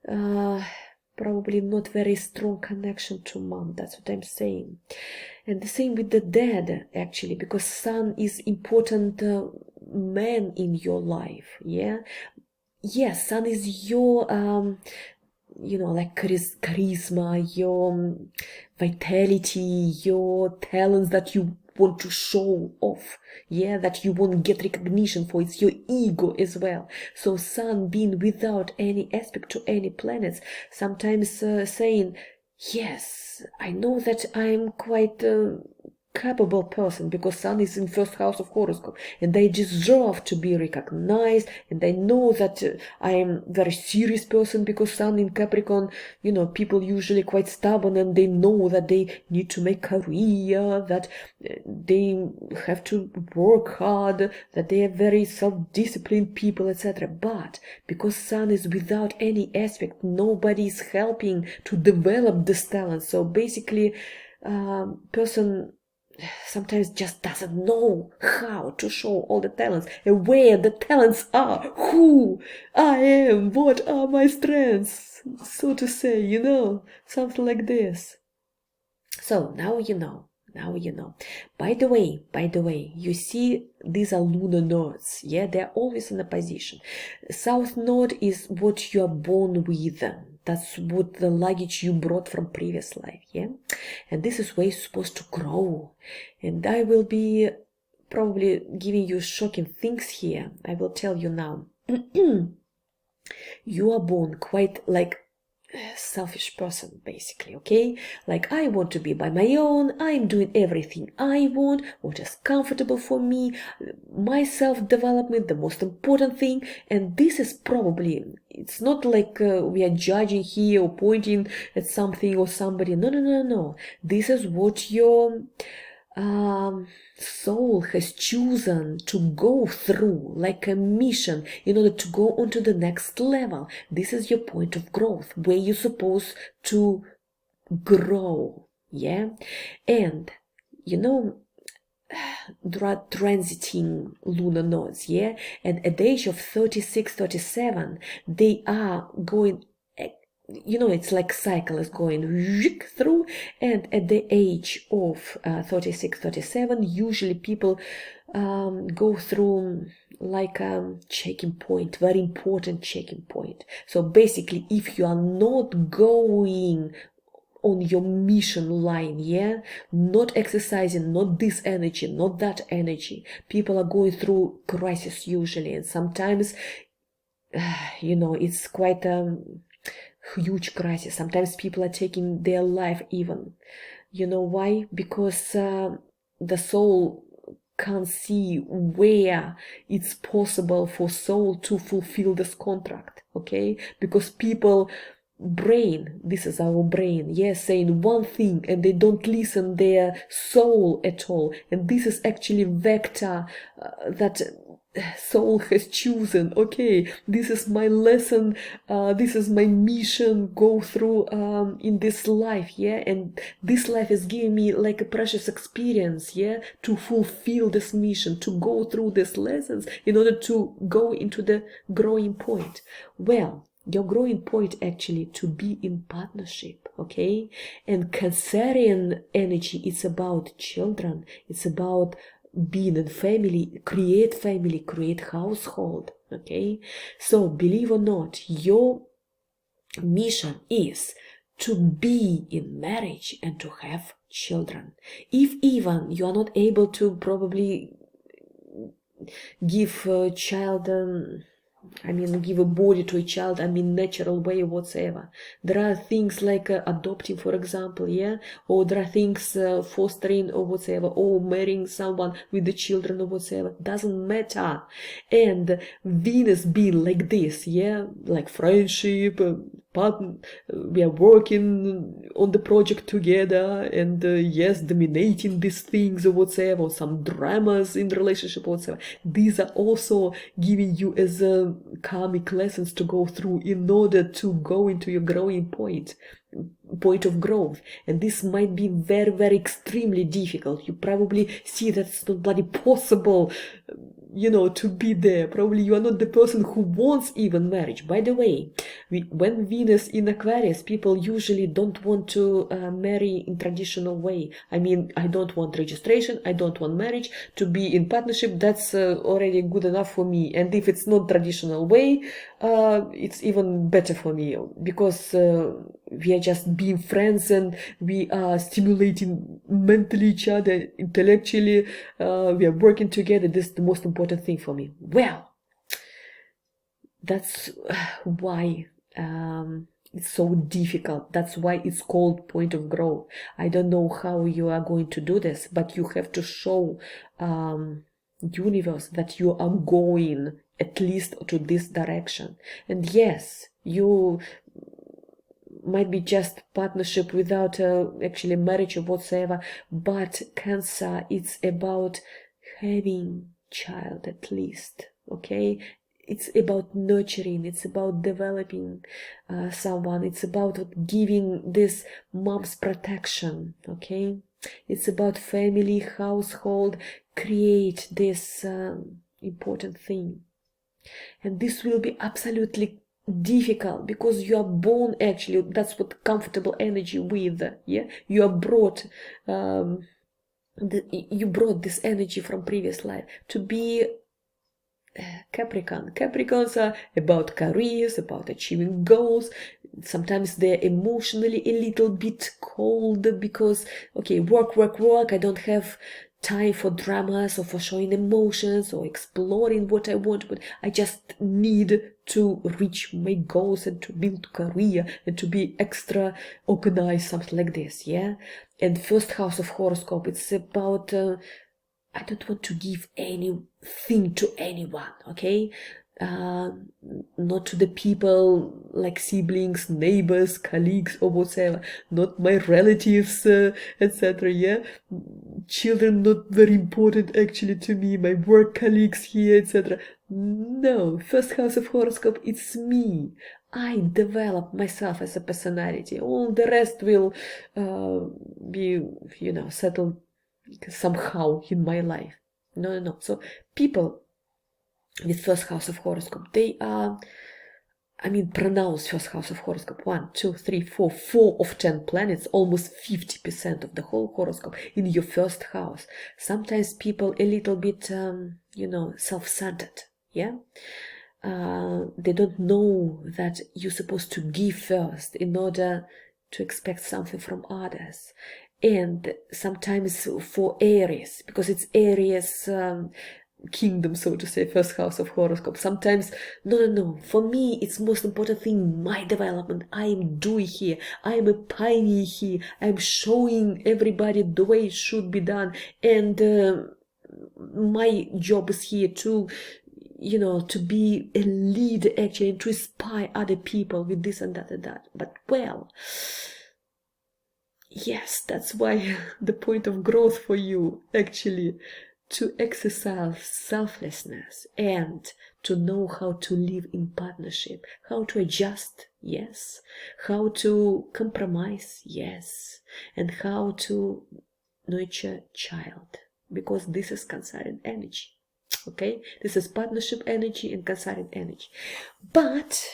probably not very strong connection to mom. That's what I'm saying. And the same with the dead, actually, because sun is important man in your life, yeah? Yes, sun is your like charisma, your vitality, your talents that you want to show off, yeah, that you won't get recognition for. It's your ego as well. So sun being without any aspect to any planets, sometimes saying, yes, I know that I'm quite capable person, because sun is in first house of horoscope, and they deserve to be recognized, and I know that I am very serious person, because sun in Capricorn, people usually quite stubborn, and they know that they need to make career, that they have to work hard, that they are very self-disciplined people, etc. But because sun is without any aspect, nobody is helping to develop this talent. So basically person sometimes just doesn't know how to show all the talents and where the talents are, who I am, what are my strengths, so to say, something like this. So now you know. By the way, you see these are lunar nodes, yeah? They're always in a position. South node is what you are born with. That's what the luggage you brought from previous life, yeah? And this is where you're supposed to grow. And I will be probably giving you shocking things here. I will tell you now. You are born quite like selfish person, basically, okay? Like, I want to be by my own, I'm doing everything I want, what is comfortable for me, my self-development, the most important thing. And this is probably, it's not like we are judging here or pointing at something or somebody. No. This is what your soul has chosen to go through, like a mission, in order to go on to the next level. This is your point of growth, where you're supposed to grow, yeah? And there are transiting lunar nodes, yeah? And at the age of 36, 37, they are going, it's like cycle is going through, and at the age of 36, 37, usually people go through like a checking point, very important checking point. So basically, if you are not going on your mission line, yeah, not exercising, not this energy, not that energy, people are going through crisis usually, and sometimes it's quite huge crisis. Sometimes people are taking their life even. You know why? Because the soul can't see where it's possible for soul to fulfill this contract, okay? Because people brain, this is our brain, yes, saying one thing, and they don't listen their soul at all. And this is actually vector that soul has chosen. Okay, this is my lesson, this is my mission, go through in this life, yeah? And this life is giving me like a precious experience, yeah, to fulfill this mission, to go through these lessons in order to go into the growing point. Well, your growing point actually to be in partnership, okay? And Cancerian energy, it's about children, it's about being in family, create household, okay? So believe or not, your mission is to be in marriage and to have children. If even you are not able to probably give a child I mean, give a body to a child, I mean, natural way whatsoever. There are things like adopting, for example, yeah, or there are things fostering or whatsoever, or marrying someone with the children or whatsoever. Doesn't matter. And Venus being like this, yeah, like friendship, we are working on the project together, and yes, dominating these things or whatsoever, or some dramas in the relationship or whatsoever. These are also giving you as karmic lessons to go through in order to go into your growing point of growth. And this might be very, very extremely difficult. You probably see that it's not bloody possible, you know, to be there. Probably you are not the person who wants even marriage. By the way, when Venus in Aquarius, people usually don't want to marry in traditional way. I mean, I don't want registration, I don't want marriage, to be in partnership, that's already good enough for me. And if it's not traditional way, it's even better for me, because we are just being friends and we are stimulating mentally each other, intellectually, we are working together. This is the most important thing for me. Well, that's why it's so difficult. That's why it's called point of growth. I don't know how you are going to do this, but you have to show universe that you are going at least to this direction. And yes, you might be just partnership without actually marriage or whatsoever, but Cancer, it's about having child at least, okay? It's about nurturing, it's about developing someone, it's about giving this mom's protection, okay? It's about family, household, create this important thing. And this will be absolutely difficult because you are born, actually, that's what comfortable energy with, yeah? You are brought, you brought this energy from previous life to be Capricorn. Capricorns are about careers, about achieving goals. Sometimes they're emotionally a little bit cold because, okay, work, I don't have time for dramas or for showing emotions or exploring what I want, but I just need to reach my goals and to build career and to be extra organized, something like this, yeah? And first house of horoscope, it's about I don't want to give anything to anyone, okay? Not to the people like siblings, neighbors, colleagues, or whatever. Not my relatives, etc. Yeah, children not very important actually to me. My work colleagues here, etc. No, first house of horoscope, it's me. I develop myself as a personality. All the rest will be, you know, settled somehow in my life. No. So people with first house of horoscope, they are, I mean, pronounce first house of horoscope 1, 2, 3, 4, 4 of 10 planets, almost 50% of the whole horoscope in your first house. Sometimes people a little bit, you know, self-centered, yeah? They don't know that you're supposed to give first in order to expect something from others. And sometimes for Aries, because it's Aries kingdom, so to say, first house of horoscope, sometimes no, for me it's most important thing, my development. I am doing here, I am a pioneer here, I'm showing everybody the way it should be done, and my job is here to, you know, to be a leader actually, and to inspire other people with this and that and that. But well, yes, that's why the point of growth for you actually to exercise selflessness and to know how to live in partnership, how to adjust, yes, how to compromise, yes, and how to nurture child, because this is considered energy, okay? This is partnership energy and considered energy. But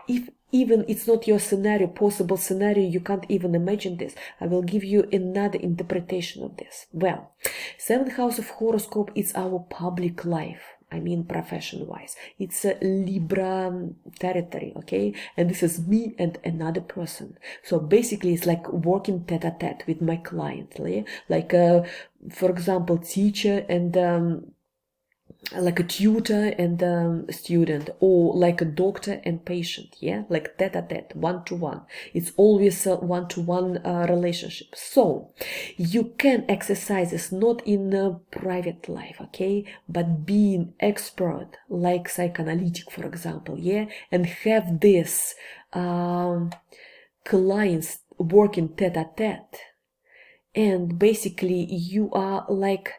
if even it's not your scenario, possible scenario, you can't even imagine this, I will give you another interpretation of this. Well, seventh house of horoscope is our public life, I mean profession-wise. It's a Libra territory, okay? And this is me and another person. So basically it's like working tete-a-tete with my client, like for example, teacher and like a tutor and student, or like a doctor and patient, yeah, like tete-a-tete, one-to-one. It's always a one-to-one relationship. So you can exercise this not in a private life, okay, but being expert, like psychoanalytic, for example, yeah, and have this clients working tete-a-tete, and basically you are like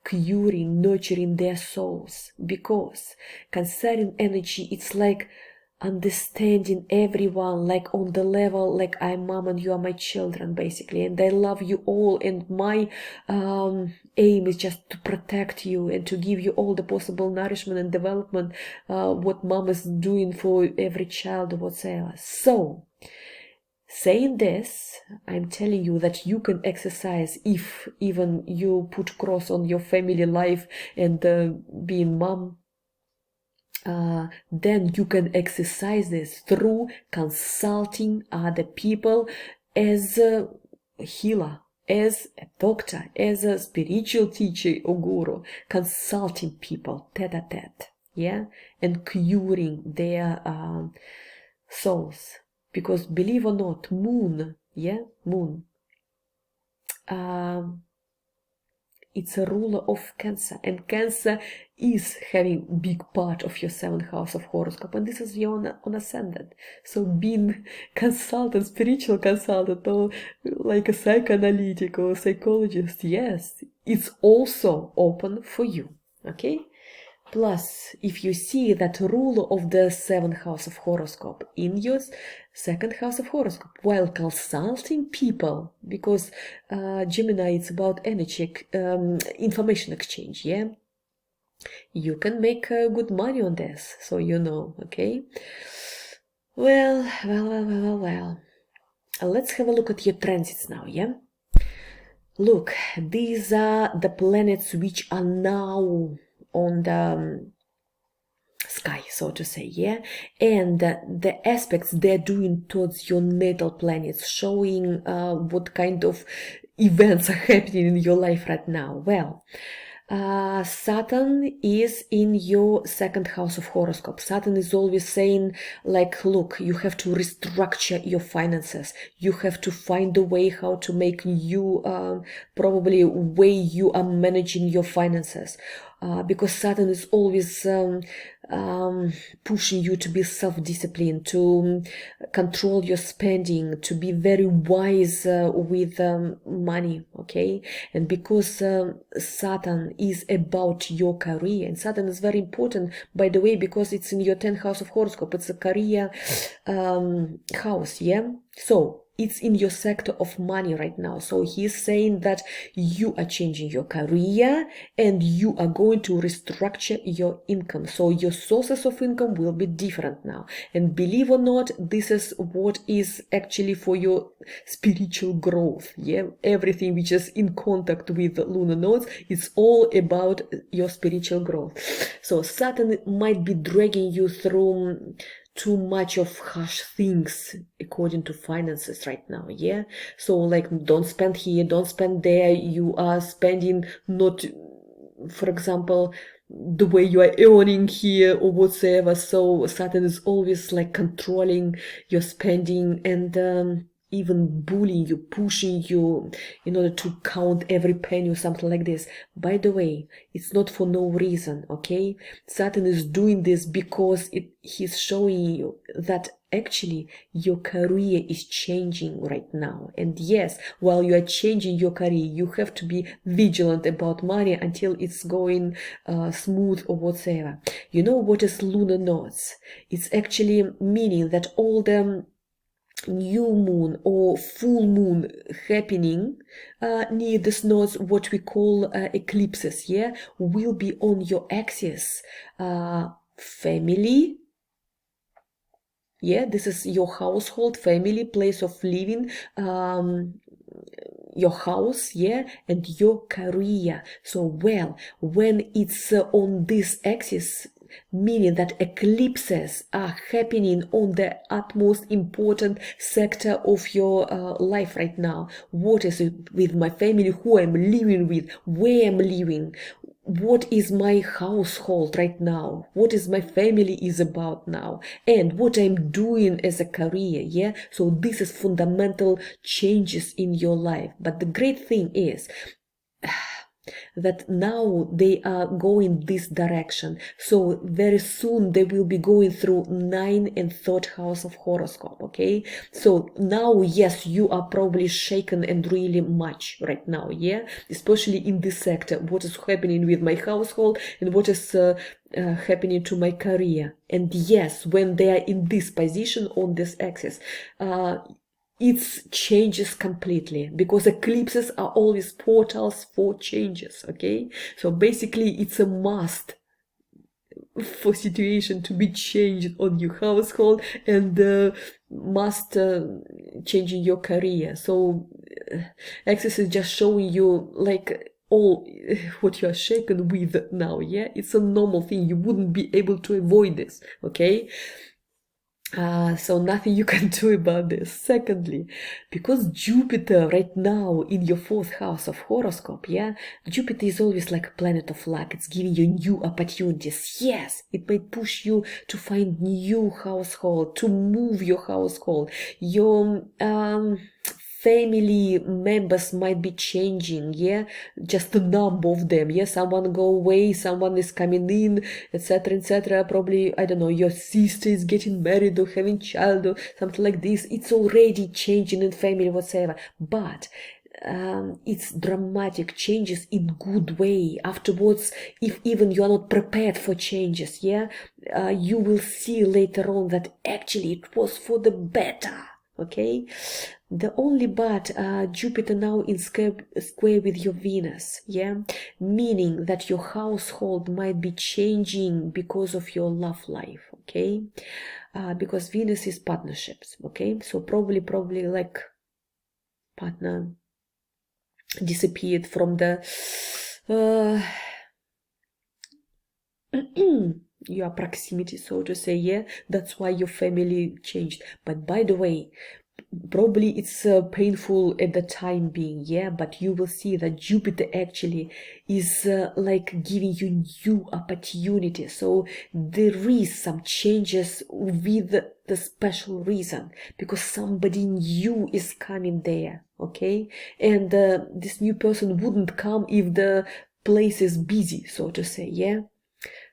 curing, nurturing their souls, because concerning energy, it's like understanding everyone, like on the level, like I'm mom and you are my children, basically, and I love you all, and my aim is just to protect you and to give you all the possible nourishment and development, what mom is doing for every child or whatsoever. So saying this, I'm telling you that you can exercise, if even you put cross on your family life and being mom, then you can exercise this through consulting other people as a healer, as a doctor, as a spiritual teacher or guru, consulting people tete-a-tete, yeah, and curing their souls. Because believe or not, moon, yeah, moon, it's a ruler of Cancer, and Cancer is having big part of your 7th house of horoscope, and this is your on ascendant. So being consultant, spiritual consultant, or like a psychoanalytic or psychologist, yes, it's also open for you, okay? Plus, if you see that ruler of the 7th house of horoscope in your 2nd house of horoscope while consulting people, because Gemini, it's about energy, information exchange, yeah? You can make good money on this, so you know, okay? Well. Let's have a look at your transits now, yeah? Look, these are the planets which are now on the sky, so to say, yeah, and the aspects they're doing towards your natal planets, showing what kind of events are happening in your life right now. Well, Saturn is in your 2nd house of horoscope. Saturn is always saying, like, look, you have to restructure your finances. You have to find a way how to make you probably way you are managing your finances. Because Saturn is always pushing you to be self-disciplined, to control your spending, to be very wise with money, okay? And because Saturn is about your career, and Saturn is very important, by the way, because it's in your 10th house of horoscope. It's a career house, yeah? So it's in your sector of money right now. So he's saying that you are changing your career and you are going to restructure your income. So your sources of income will be different now. And believe or not, this is what is actually for your spiritual growth. Yeah, everything which is in contact with the lunar nodes, it's all about your spiritual growth. So Saturn might be dragging you through too much of harsh things according to finances right now, yeah? So like, don't spend here, don't spend there, you are spending not, for example, the way you are earning here or whatsoever. So Saturn is always like controlling your spending and even bullying you, pushing you in order to count every penny or something like this. By the way, it's not for no reason, okay? Saturn is doing this because he's showing you that actually your career is changing right now. And yes, while you are changing your career, you have to be vigilant about money until it's going smooth or whatsoever. You know what is lunar nodes? It's actually meaning that all the new moon or full moon happening near this nodes, what we call eclipses, yeah, will be on your axis. Family, yeah, this is your household, family, place of living, your house, yeah, and your career. So, well, when it's on this axis, meaning that eclipses are happening on the utmost important sector of your life right now. What is it with my family, who I'm living with, where I'm living, what is my household right now, what is my family is about now, and what I'm doing as a career. Yeah, so this is fundamental changes in your life. But the great thing is that now they are going this direction, so very soon they will be going through 9th and 3rd house of horoscope. Okay, so now, yes, you are probably shaken and really much right now, yeah, especially in this sector, what is happening with my household and what is happening to my career. And yes, when they are in this position on this axis, it changes completely, because eclipses are always portals for changes. Okay, so basically it's a must for situation to be changed on your household, and must change in your career. So axis is just showing you like all what you are shaken with now. Yeah, it's a normal thing, you wouldn't be able to avoid this. Okay, so nothing you can do about this. Secondly, because Jupiter right now in your 4th house of horoscope, yeah, Jupiter is always like a planet of luck. It's giving you new opportunities. Yes, it might push you to find new household, to move your household. Your family members might be changing, yeah, just the number of them. Yeah, someone go away, someone is coming in, etc., etc. Probably, I don't know, your sister is getting married or having child or something like this. It's already changing in family, whatsoever. But it's dramatic changes in good way. Afterwards, if even you are not prepared for changes, yeah, you will see later on that actually it was for the better. Okay, the only but Jupiter now in square with your Venus, yeah, meaning that your household might be changing because of your love life. Okay, because Venus is partnerships. Okay, so probably like partner disappeared from the your proximity, so to say. Yeah, that's why your family changed. But by the way, probably it's painful at the time being, yeah, but you will see that Jupiter actually is like giving you new opportunities. So there is some changes with the special reason, because somebody new is coming there. Okay, and this new person wouldn't come if the place is busy, so to say. Yeah,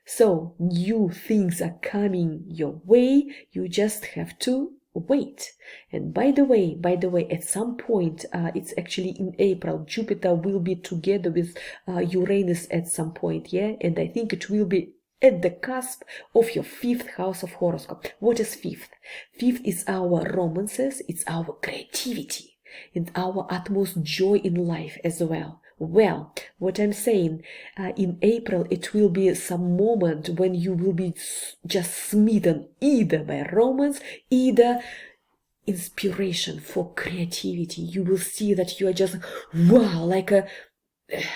so new things are coming your way, you just have to wait. And by the way, at some point, it's actually in April, Jupiter will be together with Uranus at some point, yeah, and I think it will be at the cusp of your 5th house of horoscope. What is 5th? 5th is our romances, it's our creativity and our utmost joy in life as well. Well, what I'm saying, in April, it will be some moment when you will be just smitten either by romance, either inspiration for creativity. You will see that you are just, wow, like a,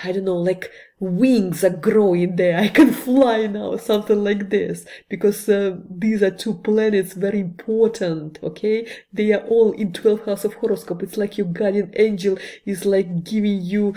I don't know, like wings are growing there. I can fly now, something like this, because these are two planets very important. Okay, they are all in 12th house of horoscope. It's like your guardian angel is like giving you,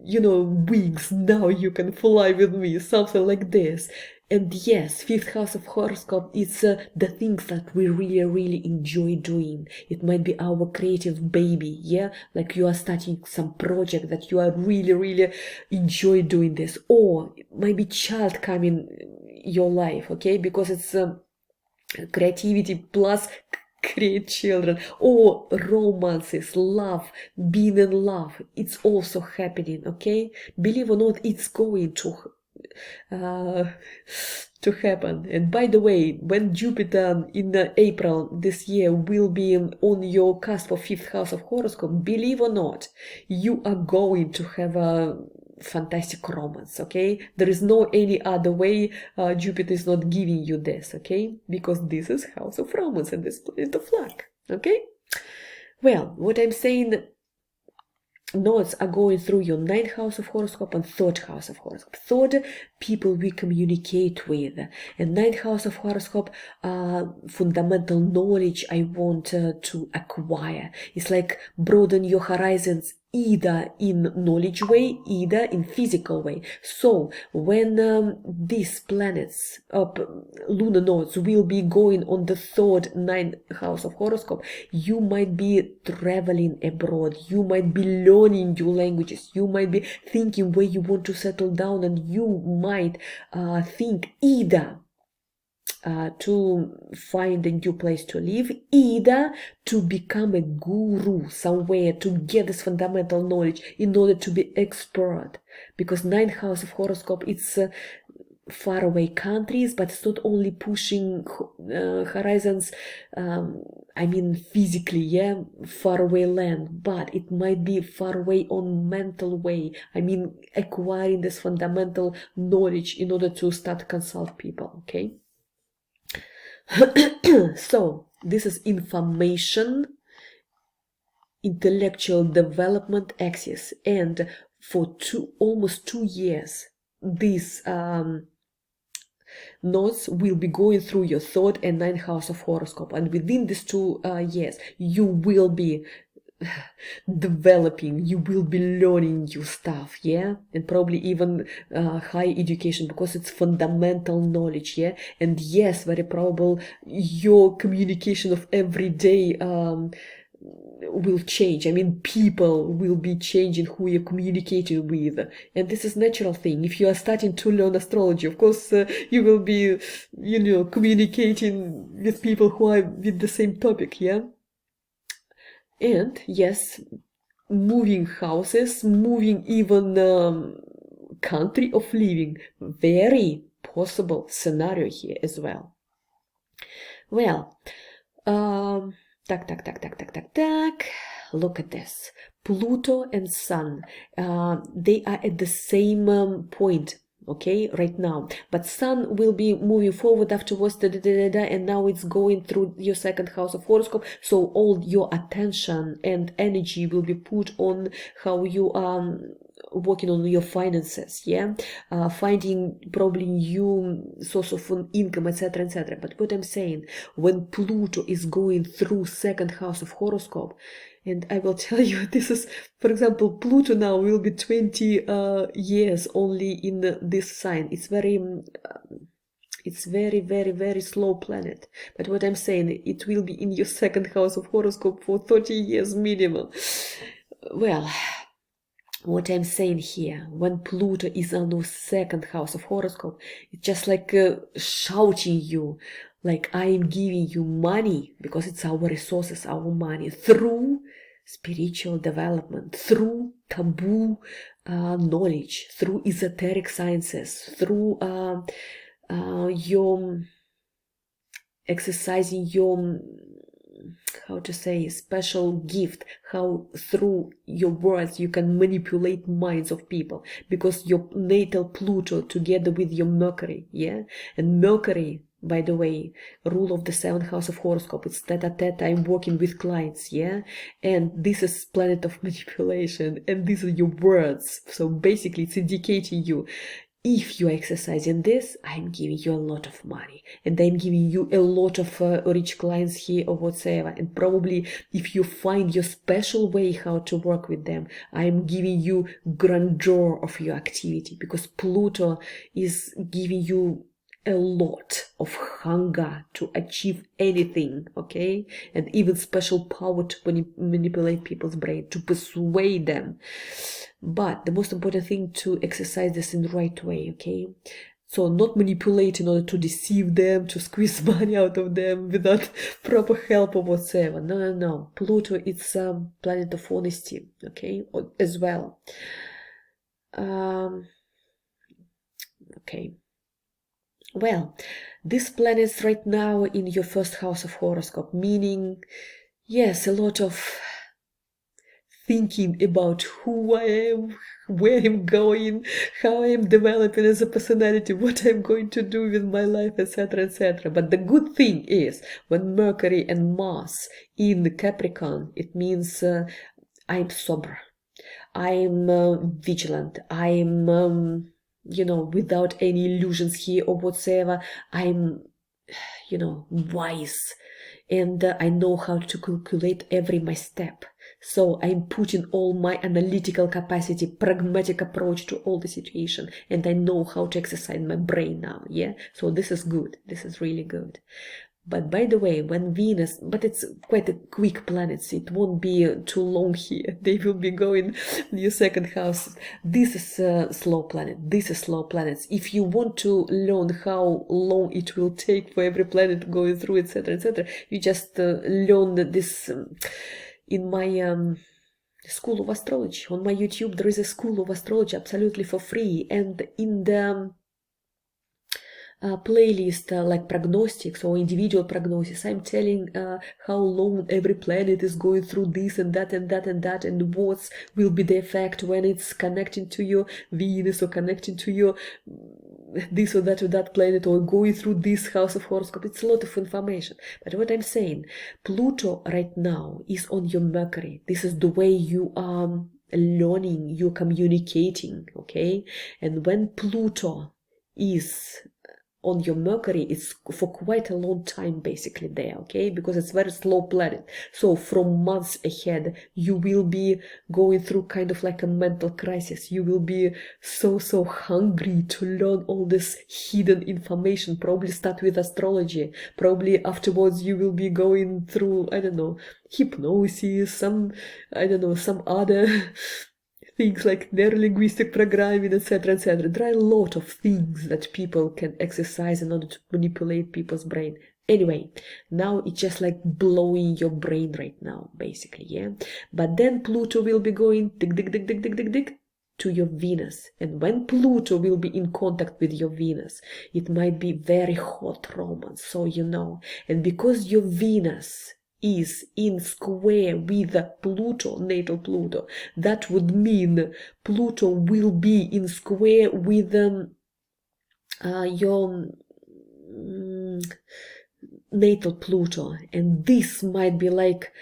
you know, wings. Now you can fly with me, something like this. And yes, 5th house of horoscope, it's the things that we really enjoy doing. It might be our creative baby, yeah, like you are starting some project that you are really enjoy doing this, or maybe child coming your life. Okay, because it's creativity plus create children, or romances, love, being in love, it's also happening. Okay, believe or not, it's going to happen. And by the way, when Jupiter in April this year will be on your cusp of 5th house of horoscope, believe or not, you are going to have a fantastic romance. Okay, there is no any other way. Jupiter is not giving you this. Okay, because this is house of romance and this planet of luck. Okay, well, what I'm saying, nodes are going through your 9th house of horoscope and 3rd house of horoscope. 3rd people we communicate with. And ninth house of horoscope, fundamental knowledge I want to acquire. It's like broaden your horizons, either in knowledge way, either in physical way. So when these planets, lunar nodes, will be going on the third ninth house of horoscope, you might be traveling abroad, you might be learning new languages, you might be thinking where you want to settle down, and you might think either to find a new place to live, either to become a guru somewhere to get this fundamental knowledge in order to be expert. Because ninth house of horoscope, it's faraway countries, but it's not only pushing horizons, I mean physically, yeah, faraway land, but it might be far away on mental way. I mean acquiring this fundamental knowledge in order to start consult people, okay? So this is information, intellectual development axis, and for almost 2 years these nodes will be going through your third and ninth house of horoscope, and within these 2 years you will be developing, you will be learning new stuff, yeah, and probably even high education, because it's fundamental knowledge, yeah. And yes, very probable your communication of every day will change. I mean, people will be changing who you're communicating with, and this is natural thing. If you are starting to learn astrology, of course you will be, you know, communicating with people who are with the same topic, yeah. And yes, moving houses, moving even country of living, very possible scenario here as well. Well, look at this. Pluto and Sun, they are at the same point, okay, right now, but Sun will be moving forward afterwards, and now it's going through your second house of horoscope, so all your attention and energy will be put on how you are working on your finances, yeah, finding probably new source of income, etc., etc. But what I'm saying, when Pluto is going through second house of horoscope, and I will tell you, this is, for example, Pluto now will be 20 years only in this sign. It's very, very slow planet. But what I'm saying, it will be in your second house of horoscope for 30 years minimum. Well, what I'm saying here, when Pluto is on the second house of horoscope, it's just like shouting you, like I am giving you money, because it's our resources, our money, through spiritual development, through taboo knowledge, through esoteric sciences, through your exercising your, how to say, special gift, how through your words you can manipulate minds of people, because your natal Pluto together with your Mercury, yeah, and Mercury, by the way, rule of the seventh house of horoscope, it's tete-a-tete, I'm working with clients, yeah, and this is planet of manipulation, and these are your words, so basically it's indicating you, if you're exercising this, I'm giving you a lot of money, and I'm giving you a lot of rich clients here or whatsoever. And probably if you find your special way how to work with them, I'm giving you grandeur of your activity, because Pluto is giving you a lot of hunger to achieve anything, okay? And even special power to manipulate people's brain, to persuade them. But the most important thing, to exercise this in the right way, okay? So not manipulate in order to deceive them, to squeeze money out of them without proper help or whatsoever. No. Pluto, it's a planet of honesty, okay, as well. Okay. Well, this planet's right now in your first house of horoscope, meaning, yes, a lot of thinking about who I am, where I'm going, how I'm developing as a personality, what I'm going to do with my life, etc., etc. But the good thing is, when Mercury and Mars in Capricorn, it means I'm sober, I'm vigilant, I'm you know, without any illusions here or whatsoever. I'm, you know, wise, and I know how to calculate every my step. So I'm putting all my analytical capacity, pragmatic approach to all the situation, and I know how to exercise my brain now. Yeah, so this is good. This is really good. But by the way, when Venus, but it's quite a quick planet, so it won't be too long here. They will be going in your second house. This is a slow planet. This is slow planets. If you want to learn how long it will take for every planet going through, etc., you just learn this in my School of Astrology. On my YouTube, there is a School of Astrology absolutely for free, and in the playlist like prognostics or individual prognosis, I'm telling how long every planet is going through this and that and that and that, and what will be the effect when it's connecting to your Venus or connecting to your this or that planet, or going through this house of horoscope. It's a lot of information. But what I'm saying, Pluto right now is on your Mercury. This is the way you are learning, you're communicating, okay? And when Pluto is on your Mercury, it's for quite a long time basically there, okay? Because it's very slow planet. So from months ahead, you will be going through kind of like a mental crisis. You will be so hungry to learn all this hidden information. Probably start with astrology. Probably afterwards you will be going through, I don't know, hypnosis, some other things like neurolinguistic programming, etc., etc. There are a lot of things that people can exercise in order to manipulate people's brain. Anyway, now it's just like blowing your brain right now, basically, yeah? But then Pluto will be going dig to your Venus. And when Pluto will be in contact with your Venus, it might be very hot romance, so you know. And because your Venus is in square with Pluto, natal Pluto, that would mean Pluto will be in square with your natal Pluto, and this might be like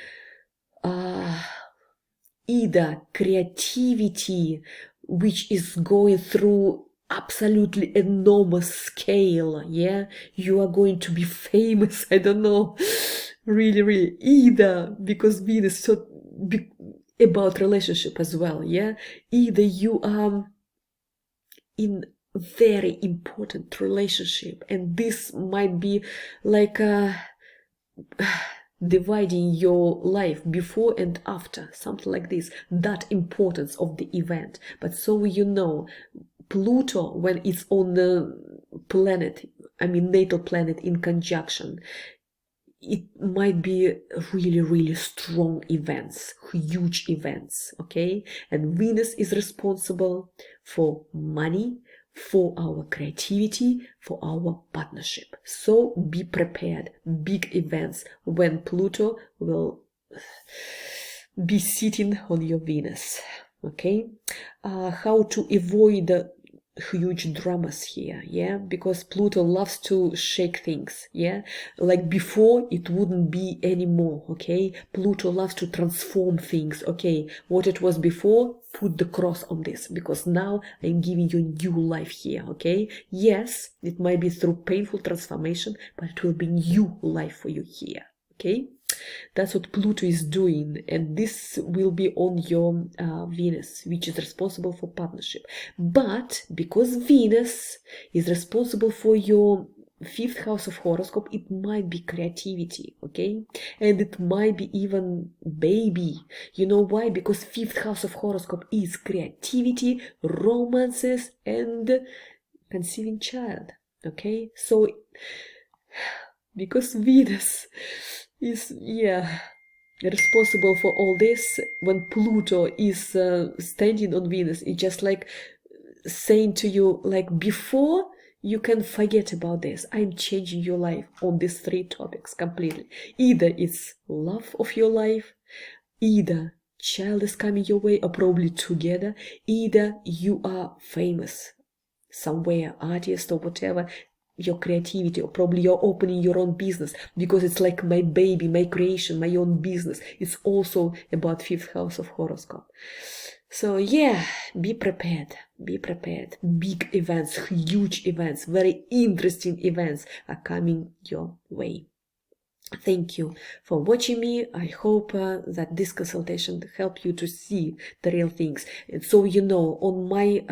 either creativity, which is going through absolutely enormous scale, yeah, you are going to be famous, I don't know, really, either because Venus is so about relationship as well, yeah, either you are in very important relationship, and this might be like dividing your life before and after, something like this, that importance of the event. But so you know, Pluto, when it's on the planet, I mean natal planet in conjunction, it might be really strong events, huge events, okay? And Venus is responsible for money, for our creativity, for our partnership. So be prepared, big events when Pluto will be sitting on your Venus, okay? How to avoid huge dramas here, yeah, because Pluto loves to shake things, yeah, like before it wouldn't be anymore, okay? Pluto loves to transform things, okay? What it was before, put the cross on this, because now I'm giving you new life here, okay? Yes, it might be through painful transformation, but it will be new life for you here, okay? That's what Pluto is doing, and this will be on your Venus, which is responsible for partnership. But because Venus is responsible for your fifth house of horoscope, it might be creativity, okay? And it might be even baby. You know why? Because fifth house of horoscope is creativity, romances, and conceiving child, okay? So because Venus is, yeah, responsible for all this, when Pluto is standing on Venus, it's just like saying to you, like, before you can forget about this, I'm changing your life on these three topics completely. Either it's love of your life, either child is coming your way, or probably together, either you are famous somewhere, artist or whatever. your creativity, or probably you're opening your own business, because it's like my baby, my creation, my own business. It's also about 5th house of horoscope. So yeah, be prepared, be prepared. Big events, huge events, very interesting events are coming your way. Thank you for watching me. I hope that this consultation helped you to see the real things. And so you know, on my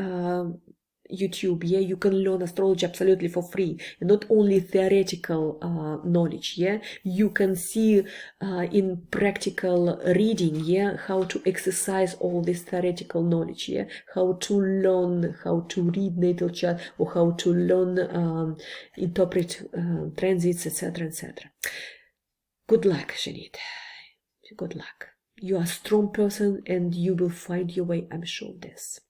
YouTube, yeah, you can learn astrology absolutely for free, and not only theoretical knowledge, yeah, you can see in practical reading, yeah, how to exercise all this theoretical knowledge, yeah, how to learn how to read natal chart, or how to learn interpret transits, etc., etc. Good luck, Shanit. Good luck. You are a strong person and you will find your way, I'm sure of this.